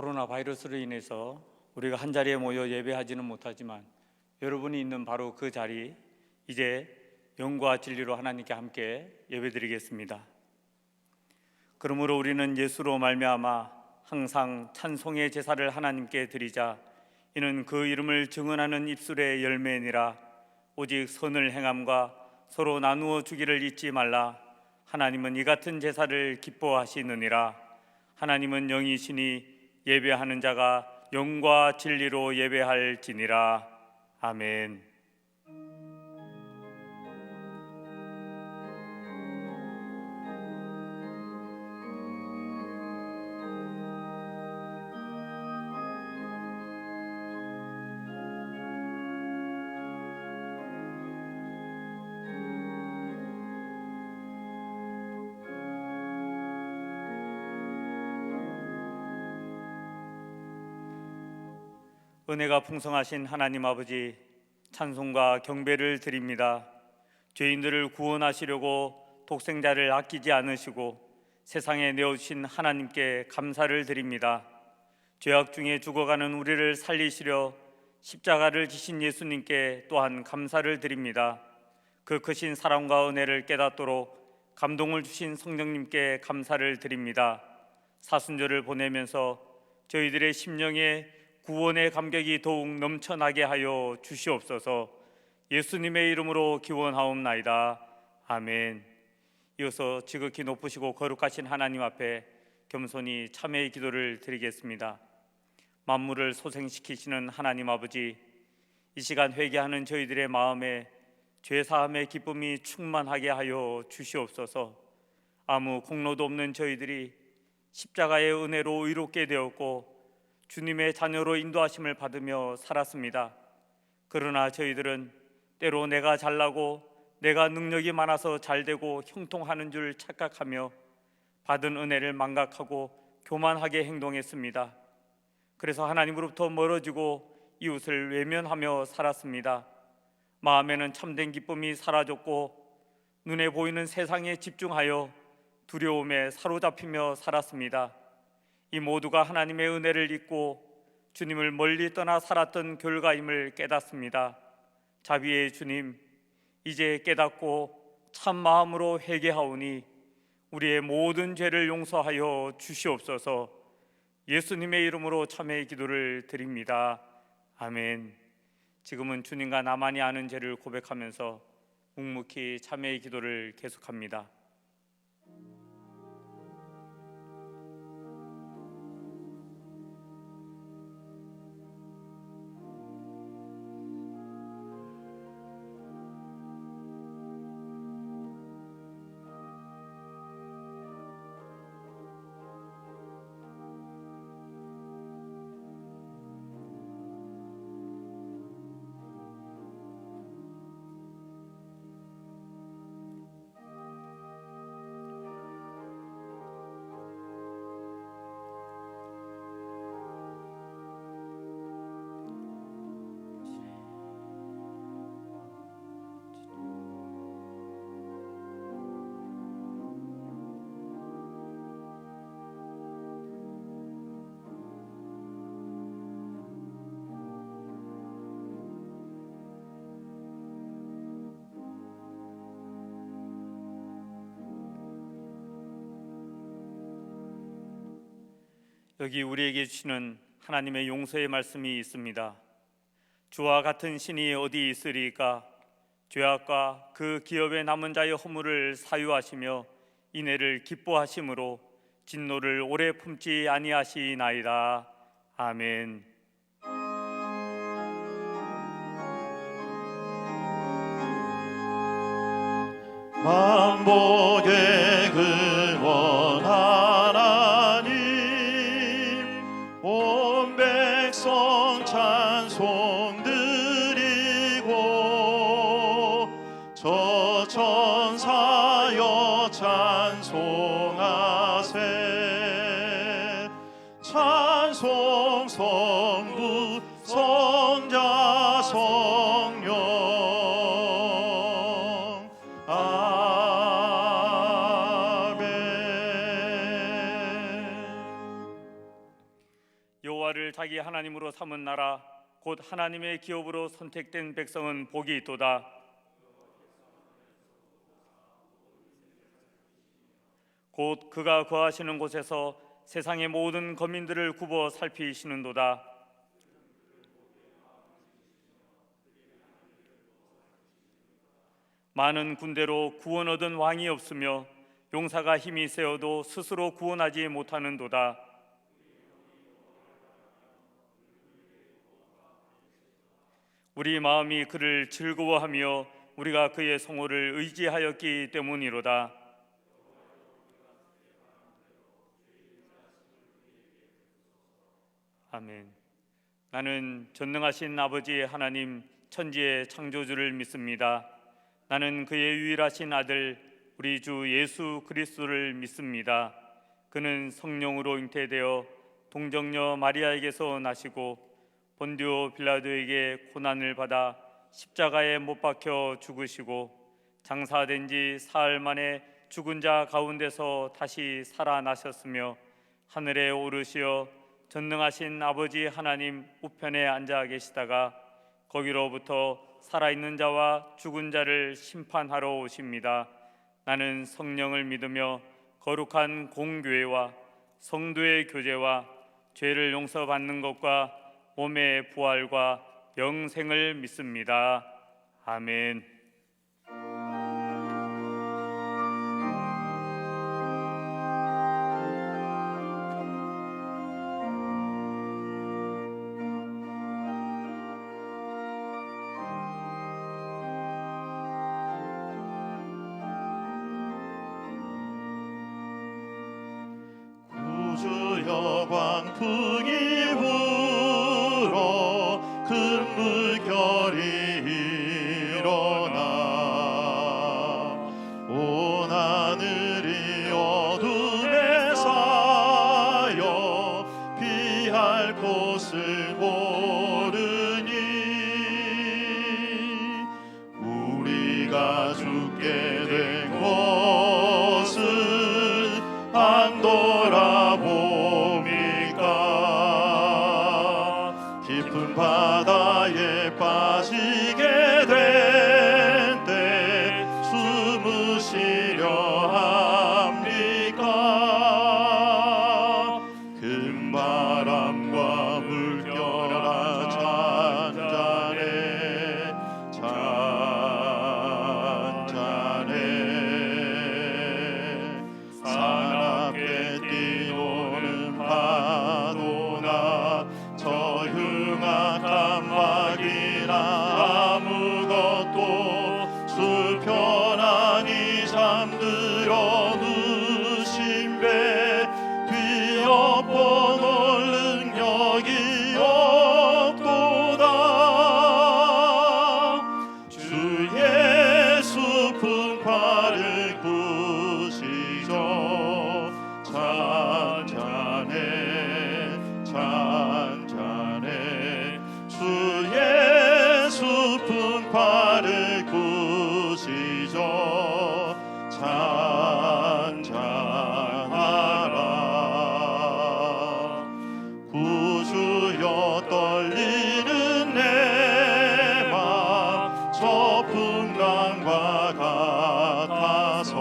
코로나 바이러스로 인해서 우리가 한 자리에 모여 예배하지는 못하지만 여러분이 있는 바로 그 자리, 이제 영과 진리로 하나님께 함께 예배드리겠습니다. 그러므로 우리는 예수로 말미암아 항상 찬송의 제사를 하나님께 드리자. 이는 그 이름을 증언하는 입술의 열매니라. 오직 선을 행함과 서로 나누어 주기를 잊지 말라. 하나님은 이 같은 제사를 기뻐하시느니라. 하나님은 영이시니 예배하는 자가 영과 진리로 예배할지니라. 아멘. 은혜가 풍성하신 하나님 아버지, 찬송과 경배를 드립니다. 죄인들을 구원하시려고 독생자를 아끼지 않으시고 세상에 내어주신 하나님께 감사를 드립니다. 죄악 중에 죽어가는 우리를 살리시려 십자가를 지신 예수님께 또한 감사를 드립니다. 그 크신 사랑과 은혜를 깨닫도록 감동을 주신 성령님께 감사를 드립니다. 사순절을 보내면서 저희들의 심령에 구원의 감격이 더욱 넘쳐나게 하여 주시옵소서. 예수님의 이름으로 기원하옵나이다. 아멘. 이어서 지극히 높으시고 거룩하신 하나님 앞에 겸손히 참회의 기도를 드리겠습니다. 만물을 소생시키시는 하나님 아버지, 이 시간 회개하는 저희들의 마음에 죄사함의 기쁨이 충만하게 하여 주시옵소서. 아무 공로도 없는 저희들이 십자가의 은혜로 의롭게 되었고 주님의 자녀로 인도하심을 받으며 살았습니다. 그러나 저희들은 때로 내가 잘나고 내가 능력이 많아서 잘되고 형통하는 줄 착각하며 받은 은혜를 망각하고 교만하게 행동했습니다. 그래서 하나님으로부터 멀어지고 이웃을 외면하며 살았습니다. 마음에는 참된 기쁨이 사라졌고 눈에 보이는 세상에 집중하여 두려움에 사로잡히며 살았습니다. 이 모두가 하나님의 은혜를 잊고 주님을 멀리 떠나 살았던 결과임을 깨닫습니다. 자비의 주님, 이제 깨닫고 참 마음으로 회개하오니 우리의 모든 죄를 용서하여 주시옵소서. 예수님의 이름으로 참회의 기도를 드립니다. 아멘. 지금은 주님과 나만이 아는 죄를 고백하면서 묵묵히 참회의 기도를 계속합니다. 여기 우리에게 주시는 하나님의 용서의 말씀이 있습니다. 주와 같은 신이 어디 있으리까? 죄악과 그 기업에 남은 자의 허물을 사유하시며 인애를 기뻐하심으로 진노를 오래 품지 아니하시나이다. 아멘. 만복의 근원 하나님, 온 백성 찬송 드리고 저 천사여 찬송하세. 찬송 성부 성자 성령 아멘. 여호와를 자기 하나님으로 삼은 나라 곧 하나님의 기업으로 선택된 백성은 복이 있도다. 곧 그가 거하시는 곳에서 세상의 모든 거민들을 굽어 살피시는도다. 많은 군대로 구원 얻은 왕이 없으며 용사가 힘이 세어도 스스로 구원하지 못하는도다. 우리 마음이 그를 즐거워하며 우리가 그의 성호를 의지하였기 때문이로다. 아멘. 나는 전능하신 아버지 하나님 천지의 창조주를 믿습니다. 나는 그의 유일하신 아들 우리 주 예수 그리스도를 믿습니다. 그는 성령으로 잉태되어 동정녀 마리아에게서 나시고 본디오 빌라도에게 고난을 받아 십자가에 못 박혀 죽으시고 장사된 지 사흘 만에 죽은 자 가운데서 다시 살아나셨으며 하늘에 오르시어 전능하신 아버지 하나님 우편에 앉아 계시다가 거기로부터 살아있는 자와 죽은 자를 심판하러 오십니다. 나는 성령을 믿으며 거룩한 공교회와 성도의 교제와 죄를 용서받는 것과 몸의 부활과 영생을 믿습니다. 아멘. 구주 여광풍이 불어 큰 물결이 일어나 온 하늘이 어둠에 쌓여 피할 곳을 모르니 우리가 죽게 된 것은 안 돌아봅니까? 깊은 바다에 빠지게 된 때 숨으시려 합니까? 큰 바람과 물결아 잔잔해 사납게 뛰노는 파도나 저 흉악한 막이나 아무것도 수편하니 잠들어 누신 배 뒤엎어 놓을 능력이 없도다. 주 예수 품팔을 구시죠. 잔잔해 주 예수 품팔을 구시죠. 잔잔하라. 구주여 떨리는 내 맘 저 풍랑과 같아서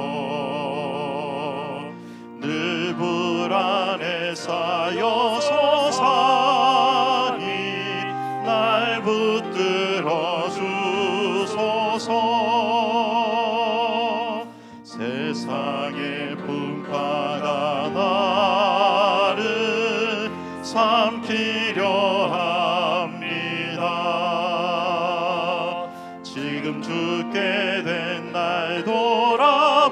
늘 불안에 쌓여서 사니 날 붙들어 주소서. 세상의 풍파가 나를 삼키려 합니다. 지금 죽게 된 날 돌아보사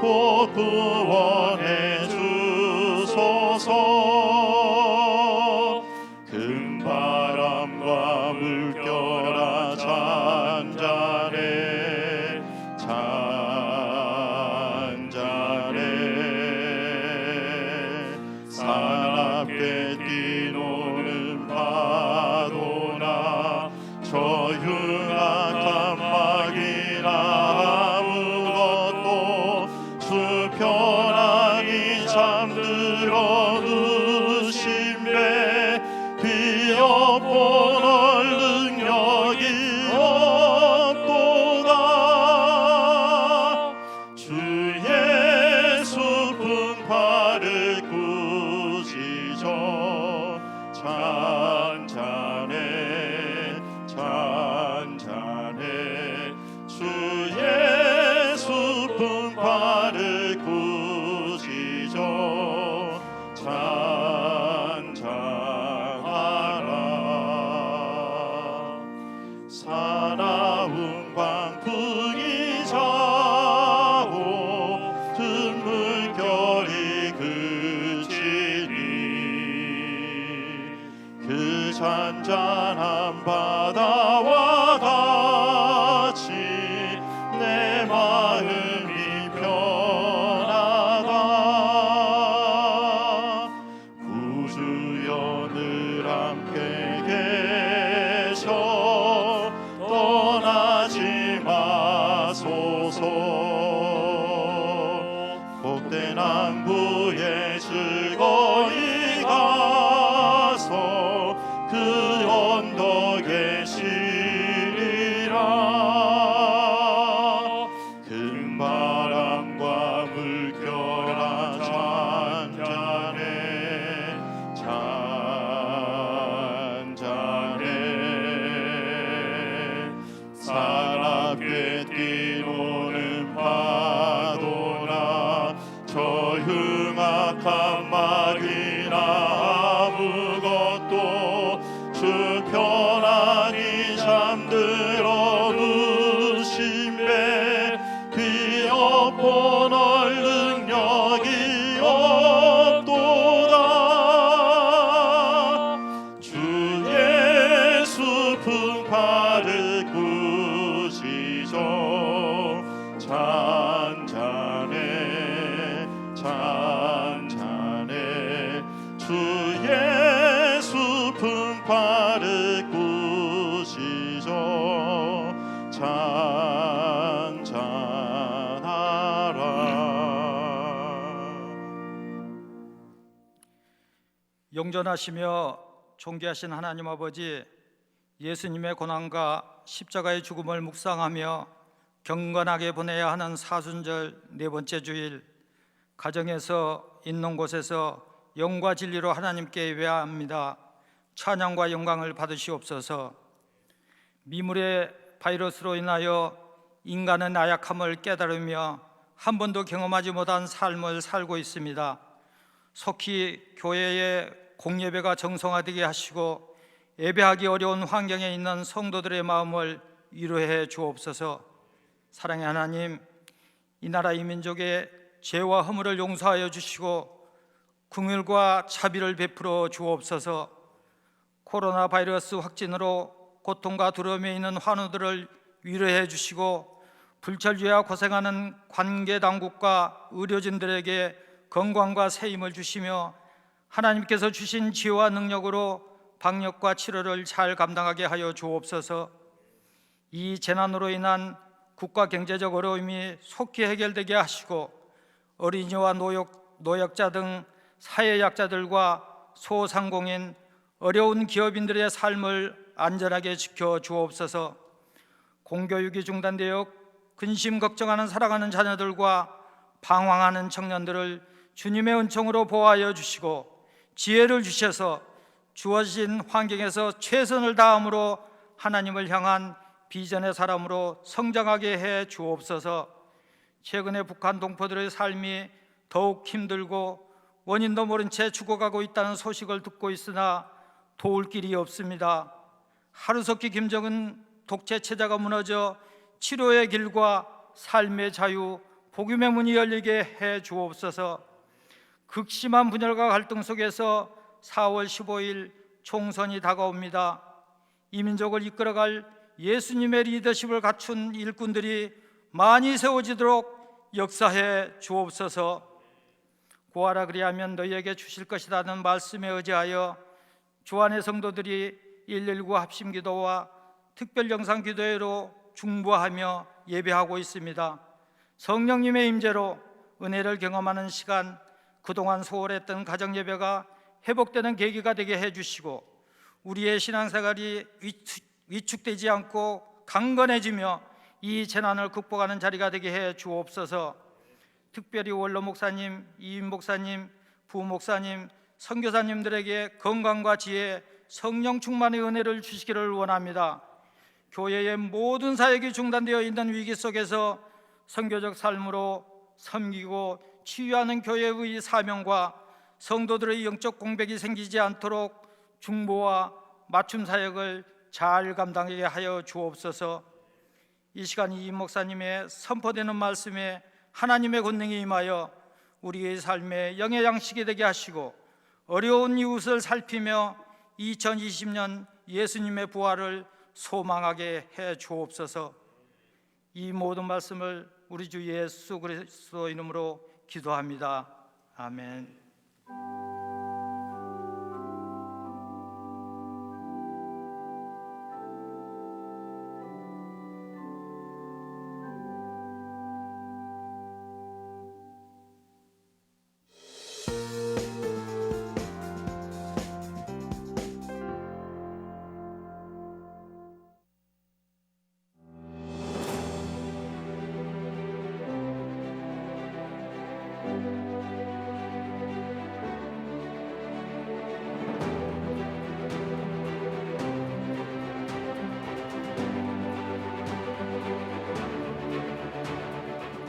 곧 구원해 주소서. 큰 바람과 물결아 잔잔해 사납게 뛰노는 파도나 저 흉악한 막이나 아무것도 수편하니 잠들어 물결이 그치니 그 잔잔한 바다와 같이 내 마음이 편하다. 구주여 늘 함께 계셔 떠나지 마소서. 복된 항구에 즐거이 가서 그 언덕에 쉬리라. 큰 바람과 물결아 잔잔해 잔잔해. 사납게 뛰노는 파도나 저 흉악한 막이나 아무것도 주 편안히 잠들어 누심에 뒤엎어 널 능력이 없도다. 주 예수 품팔을 꾸시죠. 잔잔해 잔잔해. 주 예수 품팔을 꾸시죠. 잔잔하라. 영존하시며 존귀하신 하나님 아버지, 예수님의 고난과 십자가의 죽음을 묵상하며 경건하게 보내야 하는 사순절 네 번째 주일, 가정에서 있는 곳에서 영과 진리로 하나님께 예배합니다. 찬양과 영광을 받으시옵소서. 미물의 바이러스로 인하여 인간의 나약함을 깨달으며 한 번도 경험하지 못한 삶을 살고 있습니다. 속히 교회의 공예배가 정성화되게 하시고 예배하기 어려운 환경에 있는 성도들의 마음을 위로해 주옵소서. 사랑의 하나님, 이 나라 이 민족의 죄와 허물을 용서하여 주시고 긍휼과 자비를 베풀어 주옵소서. 코로나 바이러스 확진으로 고통과 두려움에 있는 환우들을 위로해 주시고 불철주야 고생하는 관계 당국과 의료진들에게 건강과 새 힘을 주시며 하나님께서 주신 지혜와 능력으로 방역과 치료를 잘 감당하게 하여 주옵소서. 이 재난으로 인한 국가 경제적 어려움이 속히 해결되게 하시고 어린이와 노약자 등 사회약자들과 소상공인, 어려운 기업인들의 삶을 안전하게 지켜 주옵소서. 공교육이 중단되어 근심 걱정하는 살아가는 자녀들과 방황하는 청년들을 주님의 은총으로 보호하여 주시고 지혜를 주셔서 주어진 환경에서 최선을 다함으로 하나님을 향한 비전의 사람으로 성장하게 해 주옵소서. 최근에 북한 동포들의 삶이 더욱 힘들고 원인도 모른 채 죽어가고 있다는 소식을 듣고 있으나 도울 길이 없습니다. 하루속히 김정은 독재 체제가 무너져 치료의 길과 삶의 자유, 복음의 문이 열리게 해 주옵소서. 극심한 분열과 갈등 속에서 4월 15일 총선이 다가옵니다. 이 민족을 이끌어갈 예수님의 리더십을 갖춘 일꾼들이 많이 세워지도록 역사해 주옵소서. 구하라 그리하면 너희에게 주실 것이라는 말씀에 의지하여 주안의 성도들이 119 합심기도와 특별 영상 기도회로 중보하며 예배하고 있습니다. 성령님의 임재로 은혜를 경험하는 시간, 그동안 소홀했던 가정예배가 회복되는 계기가 되게 해주시고 우리의 신앙생활이 위축되지 않고 강건해지며 이 재난을 극복하는 자리가 되게 해 주옵소서. 특별히 원로 목사님, 이인 목사님, 부목사님, 선교사님들에게 건강과 지혜, 성령 충만의 은혜를 주시기를 원합니다. 교회의 모든 사역이 중단되어 있는 위기 속에서 선교적 삶으로 섬기고 치유하는 교회의 사명과 성도들의 영적 공백이 생기지 않도록 중보와 맞춤 사역을 잘 감당하게 하여 주옵소서. 이 시간 이인 목사님의 선포되는 말씀에 하나님의 권능이 임하여 우리의 삶의 영의 양식이 되게 하시고 어려운 이웃을 살피며 2020년 예수님의 부활을 소망하게 해 주옵소서. 이 모든 말씀을 우리 주 예수 그리스도 이름으로 기도합니다. 아멘.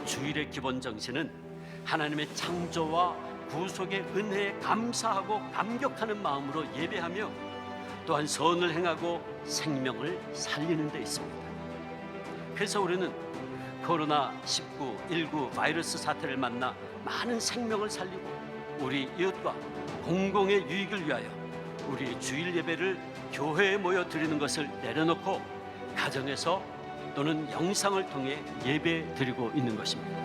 주일의 기본 정신은 하나님의 창조와 구속의 은혜에 감사하고 감격하는 마음으로 예배하며 또한 선을 행하고 생명을 살리는 데 있습니다. 그래서 우리는 코로나19 바이러스 사태를 만나 많은 생명을 살리고 우리 이웃과 공공의 유익을 위하여 우리 주일 예배를 교회에 모여 드리는 것을 내려놓고 가정에서 또는 영상을 통해 예배 드리고 있는 것입니다.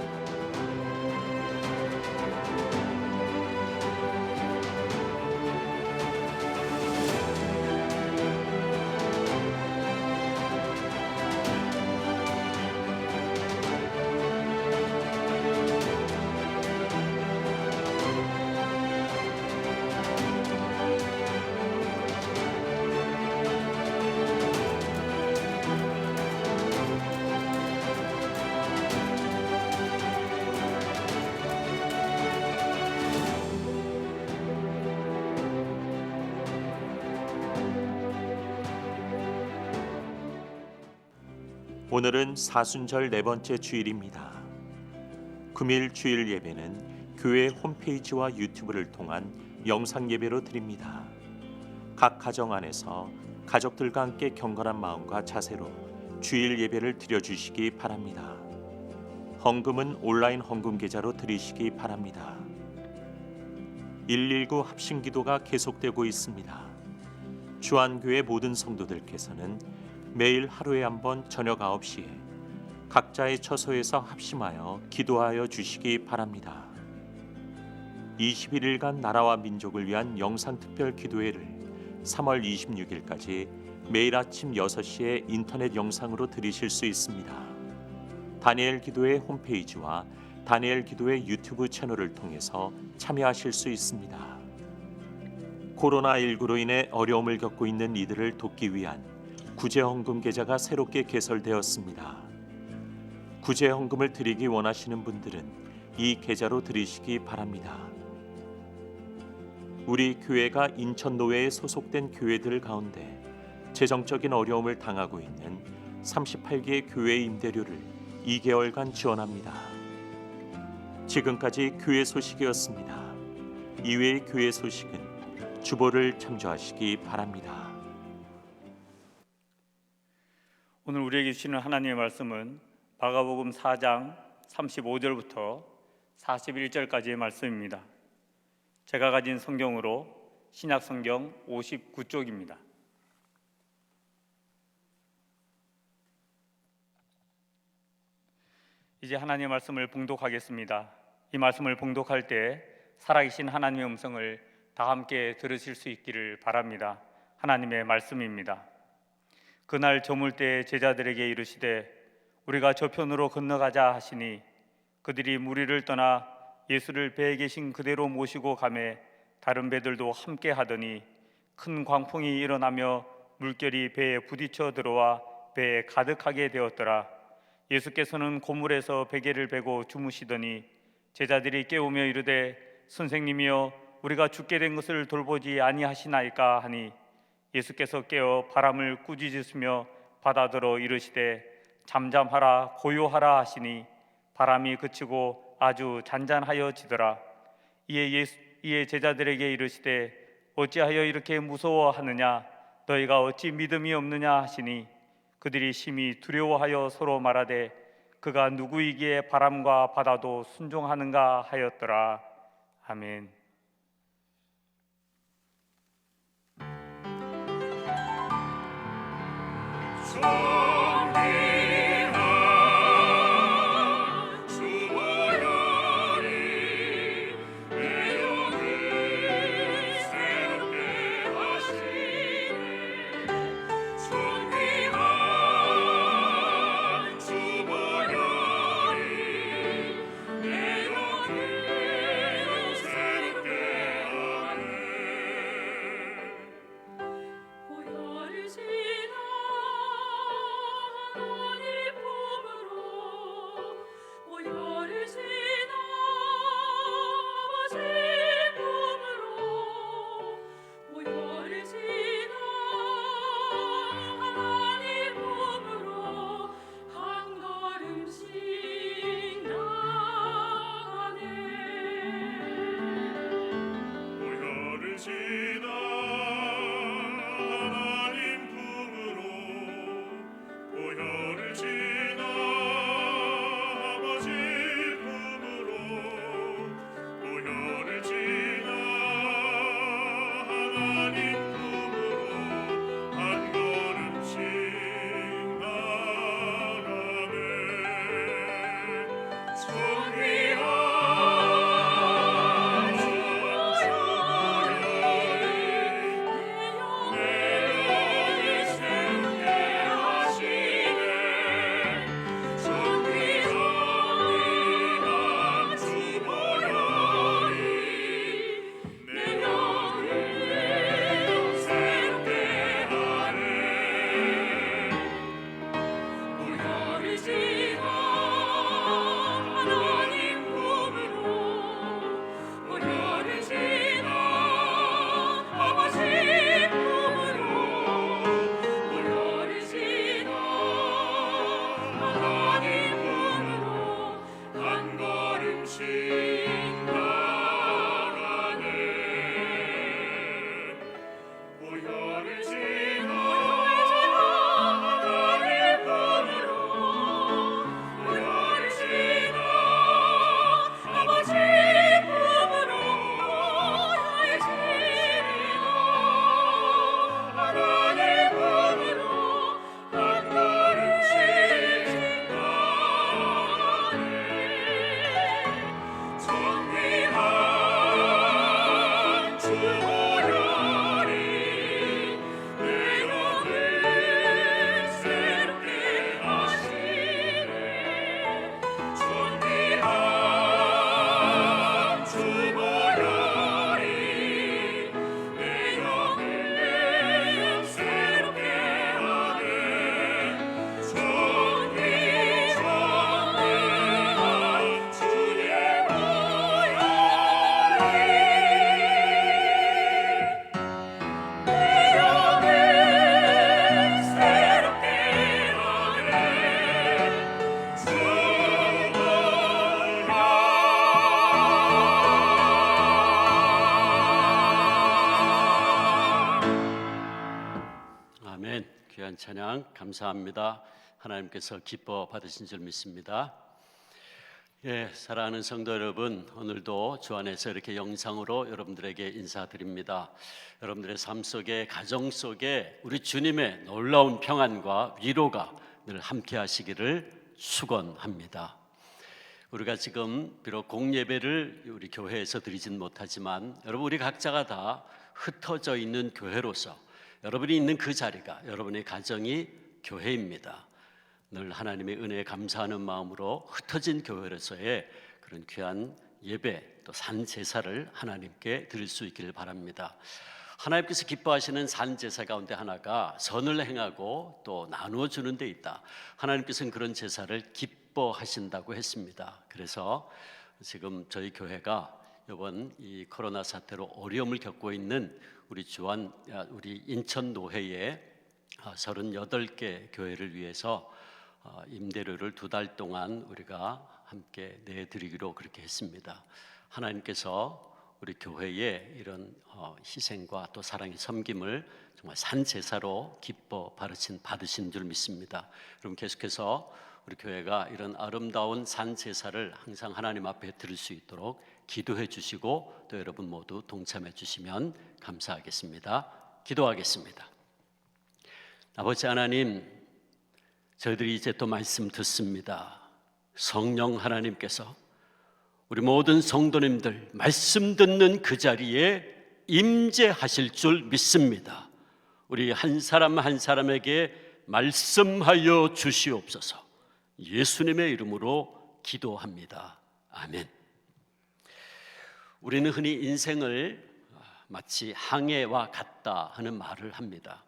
오늘은 사순절 네 번째 주일입니다. 금일 주일 예배는 교회 홈페이지와 유튜브를 통한 영상 예배로 드립니다. 각 가정 안에서 가족들과 함께 경건한 마음과 자세로 주일 예배를 드려주시기 바랍니다. 헌금은 온라인 헌금 계좌로 드리시기 바랍니다. 119 합심기도가 계속되고 있습니다. 주안교회 모든 성도들께서는 매일 하루에 한 번 저녁 9시에 각자의 처소에서 합심하여 기도하여 주시기 바랍니다. 21일간 나라와 민족을 위한 영상 특별 기도회를 3월 26일까지 매일 아침 6시에 인터넷 영상으로 들으실 수 있습니다. 다니엘 기도회 홈페이지와 다니엘 기도회 유튜브 채널을 통해서 참여하실 수 있습니다. 코로나19로 인해 어려움을 겪고 있는 이들을 돕기 위한 구제헌금 계좌가 새롭게 개설되었습니다. 구제헌금을 드리기 원하시는 분들은 이 계좌로 드리시기 바랍니다. 우리 교회가 인천노회에 소속된 교회들 가운데 재정적인 어려움을 당하고 있는 38개의 교회 임대료를 2개월간 지원합니다. 지금까지 교회 소식이었습니다. 이외의 교회 소식은 주보를 참조하시기 바랍니다. 오늘 우리에게 주시는 하나님의 말씀은 마가복음 4장 35절부터 41절까지의 말씀입니다. 제가 가진 성경으로 신약 성경 59쪽입니다. 이제 하나님의 말씀을 봉독하겠습니다. 이 말씀을 봉독할 때 살아계신 하나님의 음성을 다 함께 들으실 수 있기를 바랍니다. 하나님의 말씀입니다. 그날 저물 때 제자들에게 이르시되 우리가 저편으로 건너가자 하시니 그들이 무리를 떠나 예수를 배에 계신 그대로 모시고 가매 다른 배들도 함께 하더니 큰 광풍이 일어나며 물결이 배에 부딪혀 들어와 배에 가득하게 되었더라. 예수께서는 고물에서 베개를 베고 주무시더니 제자들이 깨우며 이르되 선생님이여 우리가 죽게 된 것을 돌보지 아니하시나이까 하니 예수께서 깨어 바람을 꾸짖으시며 바다더러 이르시되 잠잠하라 고요하라 하시니 바람이 그치고 아주 잔잔하여지더라. 이에 제자들에게 이르시되 어찌하여 이렇게 무서워하느냐 너희가 어찌 믿음이 없느냐 하시니 그들이 심히 두려워하여 서로 말하되 그가 누구이기에 바람과 바다도 순종하는가 하였더라. 아멘. 귀한 찬양 감사합니다. 하나님께서 기뻐 받으신 줄 믿습니다. 사랑하는 성도 여러분, 오늘도 주 안에서 이렇게 영상으로 여러분들에게 인사드립니다. 여러분들의 삶 속에, 가정 속에 우리 주님의 놀라운 평안과 위로가 늘 함께 하시기를 축원합니다. 우리가 지금 비록 공예배를 우리 교회에서 드리진 못하지만 여러분, 우리 각자가 다 흩어져 있는 교회로서 여러분이 있는 그 자리가, 여러분의 가정이 교회입니다. 늘 하나님의 은혜에 감사하는 마음으로 흩어진 교회로서의 그런 귀한 예배, 또 산 제사를 하나님께 드릴 수 있기를 바랍니다. 하나님께서 기뻐하시는 산 제사 가운데 하나가 선을 행하고 또 나누어 주는 데 있다. 하나님께서는 그런 제사를 기뻐하신다고 했습니다. 그래서 지금 저희 교회가 이번 이 코로나 사태로 어려움을 겪고 있는 우리 인천 노회의 38개 교회를 위해서 임대료를 2달 동안 우리가 함께 내드리기로 그렇게 했습니다. 하나님께서 우리 교회의 이런 희생과 또 사랑의 섬김을 정말 산 제사로 기뻐 받으신 줄 믿습니다. 그럼 계속해서 우리 교회가 이런 아름다운 산 제사를 항상 하나님 앞에 드릴 수 있도록 기도해 주시고 또 여러분 모두 동참해 주시면 감사하겠습니다. 기도하겠습니다. 아버지 하나님, 저희들이 이제 또 말씀 듣습니다. 성령 하나님께서 우리 모든 성도님들 말씀 듣는 그 자리에 임재하실 줄 믿습니다. 우리 한 사람 한 사람에게 말씀하여 주시옵소서. 예수님의 이름으로 기도합니다. 아멘. 우리는 흔히 인생을 마치 항해와 같다 하는 말을 합니다.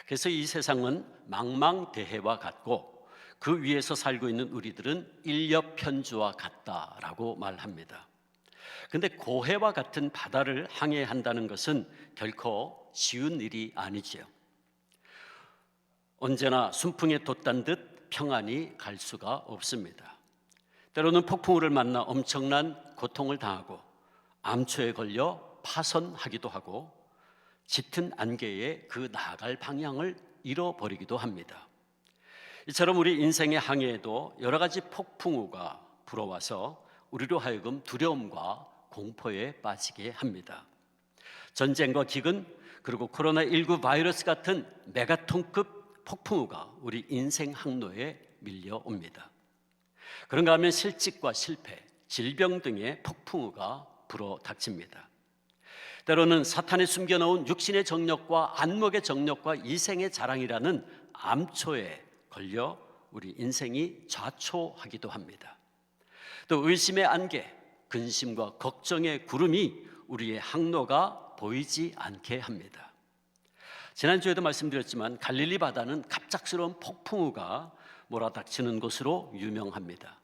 그래서 이 세상은 망망대해와 같고 그 위에서 살고 있는 우리들은 일렵편주와 같다라고 말합니다. 그런데 고해와 같은 바다를 항해한다는 것은 결코 쉬운 일이 아니지요. 언제나 순풍에 돛단 듯 평안히 갈 수가 없습니다. 때로는 폭풍우를 만나 엄청난 고통을 당하고 암초에 걸려 파손하기도 하고 짙은 안개에 그 나아갈 방향을 잃어버리기도 합니다. 이처럼 우리 인생의 항해에도 여러 가지 폭풍우가 불어와서 우리로 하여금 두려움과 공포에 빠지게 합니다. 전쟁과 기근 그리고 코로나19 바이러스 같은 메가톤급 폭풍우가 우리 인생 항로에 밀려옵니다. 그런가 하면 실직과 실패, 질병 등의 폭풍우가 불어닥칩니다. 때로는 사탄이 숨겨놓은 육신의 정력과 안목의 정력과 이생의 자랑이라는 암초에 걸려 우리 인생이 좌초하기도 합니다. 또 의심의 안개, 근심과 걱정의 구름이 우리의 항로가 보이지 않게 합니다. 지난주에도 말씀드렸지만 갈릴리 바다는 갑작스러운 폭풍우가 몰아닥치는 곳으로 유명합니다.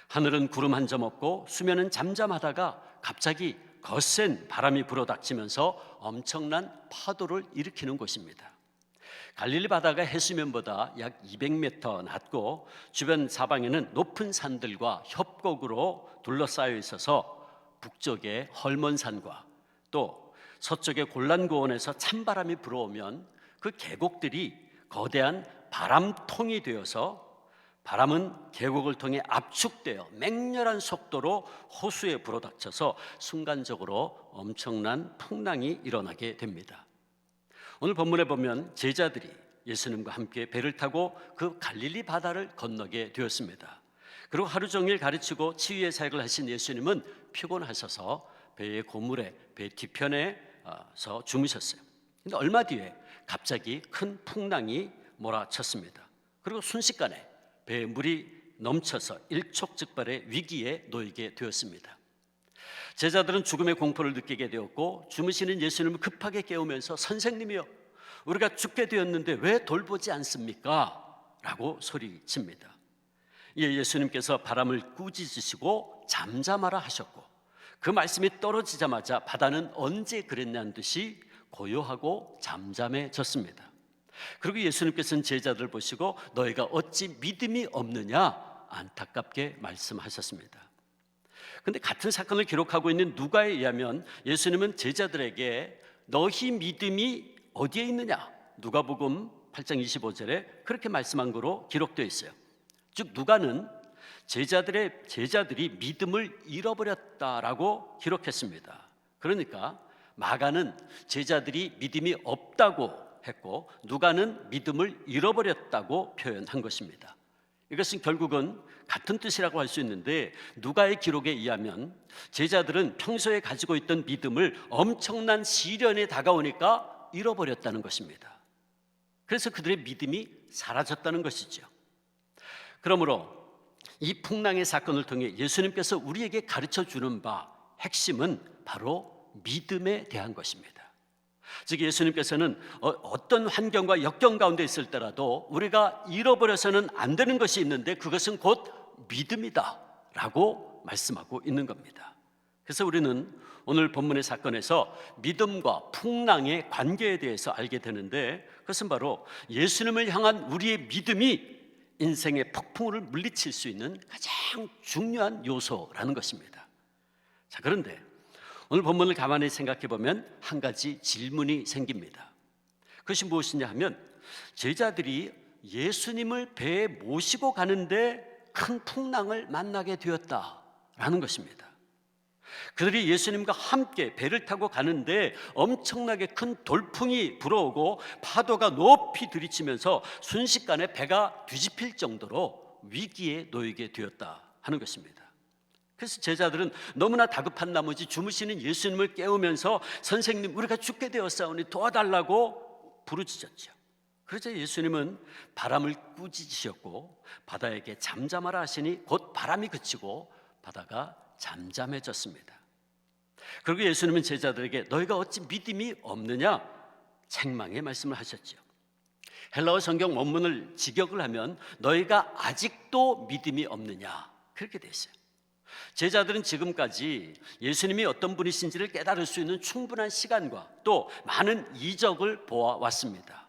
하늘은 구름 한 점 없고 수면은 잠잠하다가 갑자기 거센 바람이 불어닥치면서 엄청난 파도를 일으키는 곳입니다. 갈릴리 바다가 해수면보다 약 200m 낮고 주변 사방에는 높은 산들과 협곡으로 둘러싸여 있어서 북쪽의 헐몬산과 또 서쪽의 골란고원에서 찬바람이 불어오면 그 계곡들이 거대한 바람통이 되어서 바람은 계곡을 통해 압축되어 맹렬한 속도로 호수에 불어닥쳐서 순간적으로 엄청난 풍랑이 일어나게 됩니다. 오늘 본문에 보면 제자들이 예수님과 함께 배를 타고 그 갈릴리 바다를 건너게 되었습니다. 그리고 하루 종일 가르치고 치유의 사역을 하신 예수님은 피곤하셔서 배의 고물에 배 뒤편에서 주무셨어요. 그런데 얼마 뒤에 갑자기 큰 풍랑이 몰아쳤습니다. 그리고 순식간에 배에 물이 넘쳐서 일촉즉발의 위기에 놓이게 되었습니다. 제자들은 죽음의 공포를 느끼게 되었고 주무시는 예수님을 급하게 깨우면서 선생님이여 우리가 죽게 되었는데 왜 돌보지 않습니까? 라고 소리칩니다. 이에 예수님께서 바람을 꾸짖으시고 잠잠하라 하셨고 그 말씀이 떨어지자마자 바다는 언제 그랬냐는 듯이 고요하고 잠잠해졌습니다. 그리고 예수님께서는 제자들을 보시고 너희가 어찌 믿음이 없느냐 안타깝게 말씀하셨습니다. 그런데 같은 사건을 기록하고 있는 누가에 의하면 예수님은 제자들에게 너희 믿음이 어디에 있느냐 누가복음 8장 25절에 그렇게 말씀한 거로 기록되어 있어요. 즉 누가는 제자들이 믿음을 잃어버렸다라고 기록했습니다. 그러니까 마가는 제자들이 믿음이 없다고 했고 누가는 믿음을 잃어버렸다고 표현한 것입니다. 이것은 결국은 같은 뜻이라고 할 수 있는데 누가의 기록에 의하면 제자들은 평소에 가지고 있던 믿음을 엄청난 시련에 다가오니까 잃어버렸다는 것입니다. 그래서 그들의 믿음이 사라졌다는 것이죠. 그러므로 이 풍랑의 사건을 통해 예수님께서 우리에게 가르쳐 주는 바 핵심은 바로 믿음에 대한 것입니다. 즉 예수님께서는 어떤 환경과 역경 가운데 있을 때라도 우리가 잃어버려서는 안 되는 것이 있는데 그것은 곧 믿음이다 라고 말씀하고 있는 겁니다. 그래서 우리는 오늘 본문의 사건에서 믿음과 풍랑의 관계에 대해서 알게 되는데 그것은 바로 예수님을 향한 우리의 믿음이 인생의 폭풍우를 물리칠 수 있는 가장 중요한 요소라는 것입니다. 자, 그런데 오늘 본문을 가만히 생각해 보면 한 가지 질문이 생깁니다. 그것이 무엇이냐 하면 제자들이 예수님을 배에 모시고 가는데 큰 풍랑을 만나게 되었다라는 것입니다. 그들이 예수님과 함께 배를 타고 가는데 엄청나게 큰 돌풍이 불어오고 파도가 높이 들이치면서 순식간에 배가 뒤집힐 정도로 위기에 놓이게 되었다 하는 것입니다. 그래서 제자들은 너무나 다급한 나머지 주무시는 예수님을 깨우면서 선생님, 우리가 죽게 되었사오니 도와달라고 부르짖었죠. 그러자 예수님은 바람을 꾸짖으셨고 바다에게 잠잠하라 하시니 곧 바람이 그치고 바다가 잠잠해졌습니다. 그리고 예수님은 제자들에게 너희가 어찌 믿음이 없느냐 책망의 말씀을 하셨죠. 헬라어 성경 원문을 직역을 하면 너희가 아직도 믿음이 없느냐 그렇게 돼 있어요. 제자들은 지금까지 예수님이 어떤 분이신지를 깨달을 수 있는 충분한 시간과 또 많은 이적을 보아왔습니다.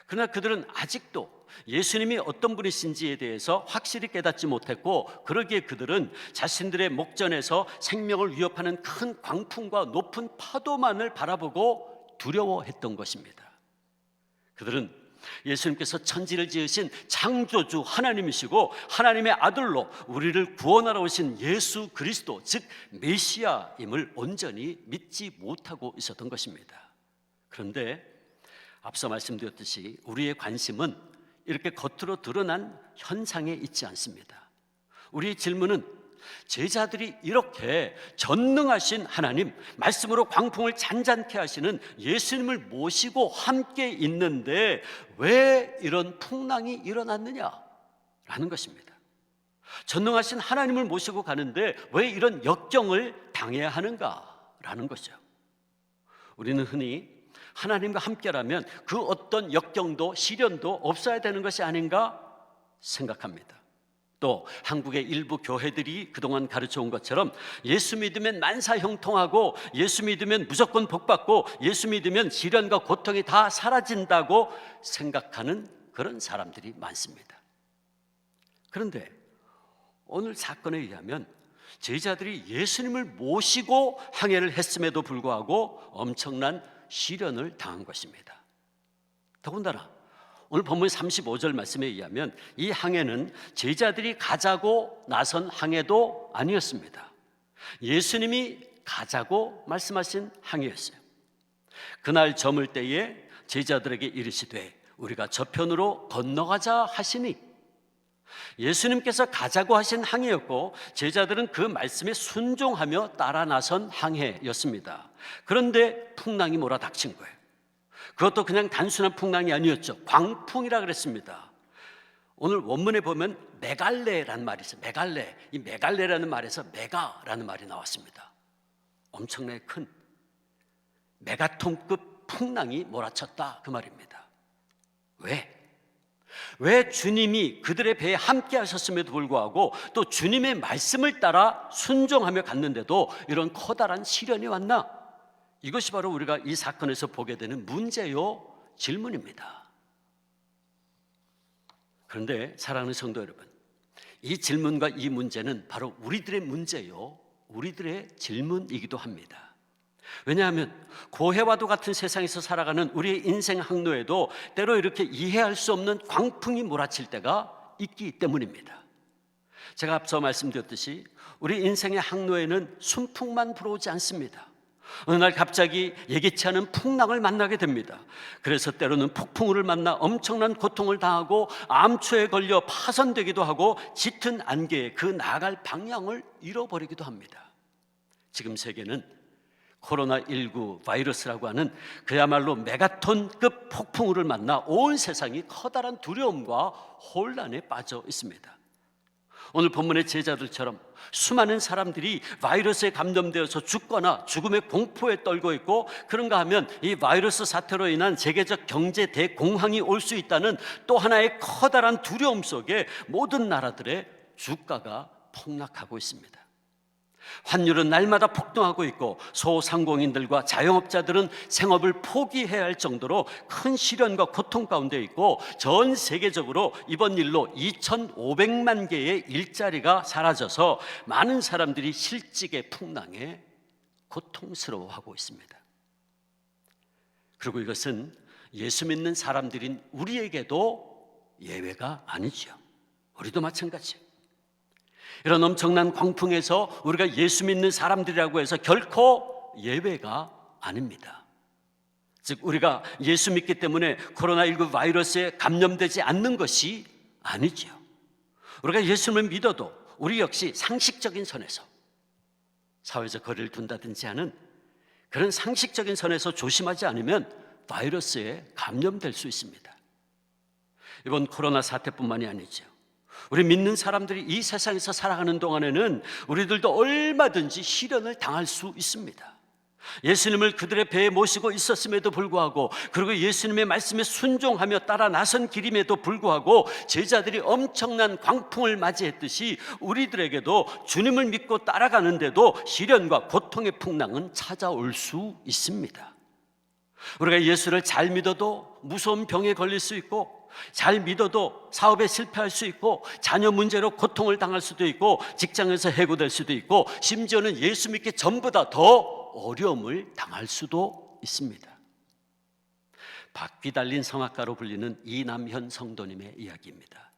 그러나 그들은 아직도 예수님이 어떤 분이신지에 대해서 확실히 깨닫지 못했고, 그러기에 그들은 자신들의 목전에서 생명을 위협하는 큰 광풍과 높은 파도만을 바라보고 두려워했던 것입니다. 그들은 예수님께서 천지를 지으신 창조주 하나님이시고 하나님의 아들로 우리를 구원하러 오신 예수 그리스도, 즉 메시아임을 온전히 믿지 못하고 있었던 것입니다. 그런데 앞서 말씀드렸듯이 우리의 관심은 이렇게 겉으로 드러난 현상에 있지 않습니다. 우리의 질문은 제자들이 이렇게 전능하신 하나님, 말씀으로 광풍을 잔잔케 하시는 예수님을 모시고 함께 있는데 왜 이런 풍랑이 일어났느냐라는 것입니다. 전능하신 하나님을 모시고 가는데 왜 이런 역경을 당해야 하는가라는 거죠. 우리는 흔히 하나님과 함께라면 그 어떤 역경도 시련도 없어야 되는 것이 아닌가 생각합니다. 또 한국의 일부 교회들이 그동안 가르쳐온 것처럼 예수 믿으면 만사 형통하고 예수 믿으면 무조건 복받고 예수 믿으면 시련과 고통이 다 사라진다고 생각하는 그런 사람들이 많습니다. 그런데 오늘 사건에 의하면 제자들이 예수님을 모시고 항해를 했음에도 불구하고 엄청난 시련을 당한 것입니다. 더군다나 오늘 본문 35절 말씀에 의하면 이 항해는 제자들이 가자고 나선 항해도 아니었습니다. 예수님이 가자고 말씀하신 항해였어요. 그날 저물 때에 제자들에게 이르시되 우리가 저편으로 건너가자 하시니, 예수님께서 가자고 하신 항해였고 제자들은 그 말씀에 순종하며 따라 나선 항해였습니다. 그런데 풍랑이 몰아닥친 거예요. 그것도 그냥 단순한 풍랑이 아니었죠. 광풍이라 그랬습니다. 오늘 원문에 보면 메갈레라는 말이 있어요. 메갈레. 이 메갈레라는 말에서 메가라는 말이 나왔습니다. 엄청나게 큰 메가톤급 풍랑이 몰아쳤다 그 말입니다. 왜 주님이 그들의 배에 함께 하셨음에도 불구하고 또 주님의 말씀을 따라 순종하며 갔는데도 이런 커다란 시련이 왔나? 이것이 바로 우리가 이 사건에서 보게 되는 문제요 질문입니다. 그런데 사랑하는 성도 여러분, 이 질문과 이 문제는 바로 우리들의 문제요 우리들의 질문이기도 합니다. 왜냐하면 고해와도 같은 세상에서 살아가는 우리의 인생 항로에도 때로 이렇게 이해할 수 없는 광풍이 몰아칠 때가 있기 때문입니다. 제가 앞서 말씀드렸듯이 우리 인생의 항로에는 순풍만 불어오지 않습니다. 어느 날 갑자기 예기치 않은 풍랑을 만나게 됩니다. 그래서 때로는 폭풍우를 만나 엄청난 고통을 당하고 암초에 걸려 파손되기도 하고 짙은 안개에 그 나아갈 방향을 잃어버리기도 합니다. 지금 세계는 코로나19 바이러스라고 하는 그야말로 메가톤급 폭풍우를 만나 온 세상이 커다란 두려움과 혼란에 빠져 있습니다. 오늘 본문의 제자들처럼 수많은 사람들이 바이러스에 감염되어서 죽거나 죽음의 공포에 떨고 있고, 그런가 하면 이 바이러스 사태로 인한 세계적 경제 대공황이 올 수 있다는 또 하나의 커다란 두려움 속에 모든 나라들의 주가가 폭락하고 있습니다. 환율은 날마다 폭등하고 있고 소상공인들과 자영업자들은 생업을 포기해야 할 정도로 큰 시련과 고통 가운데 있고, 전 세계적으로 이번 일로 2,500만 개의 일자리가 사라져서 많은 사람들이 실직의 풍랑에 고통스러워하고 있습니다. 그리고 이것은 예수 믿는 사람들인 우리에게도 예외가 아니죠. 우리도 마찬가지. 이런 엄청난 광풍에서 우리가 예수 믿는 사람들이라고 해서 결코 예외가 아닙니다. 즉 우리가 예수 믿기 때문에 코로나19 바이러스에 감염되지 않는 것이 아니죠. 우리가 예수님을 믿어도 우리 역시 상식적인 선에서 사회적 거리를 둔다든지 하는 그런 상식적인 선에서 조심하지 않으면 바이러스에 감염될 수 있습니다. 이번 코로나 사태뿐만이 아니죠. 우리 믿는 사람들이 이 세상에서 살아가는 동안에는 우리들도 얼마든지 시련을 당할 수 있습니다. 예수님을 그들의 배에 모시고 있었음에도 불구하고, 그리고 예수님의 말씀에 순종하며 따라 나선 길임에도 불구하고 제자들이 엄청난 광풍을 맞이했듯이 우리들에게도 주님을 믿고 따라가는데도 시련과 고통의 풍랑은 찾아올 수 있습니다. 우리가 예수를 잘 믿어도 무서운 병에 걸릴 수 있고, 잘 믿어도 사업에 실패할 수 있고, 자녀 문제로 고통을 당할 수도 있고, 직장에서 해고될 수도 있고, 심지어는 예수 믿기 전보다 더 어려움을 당할 수도 있습니다. 바퀴 달린 성악가로 불리는 이남현 성도님의 이야기입니다.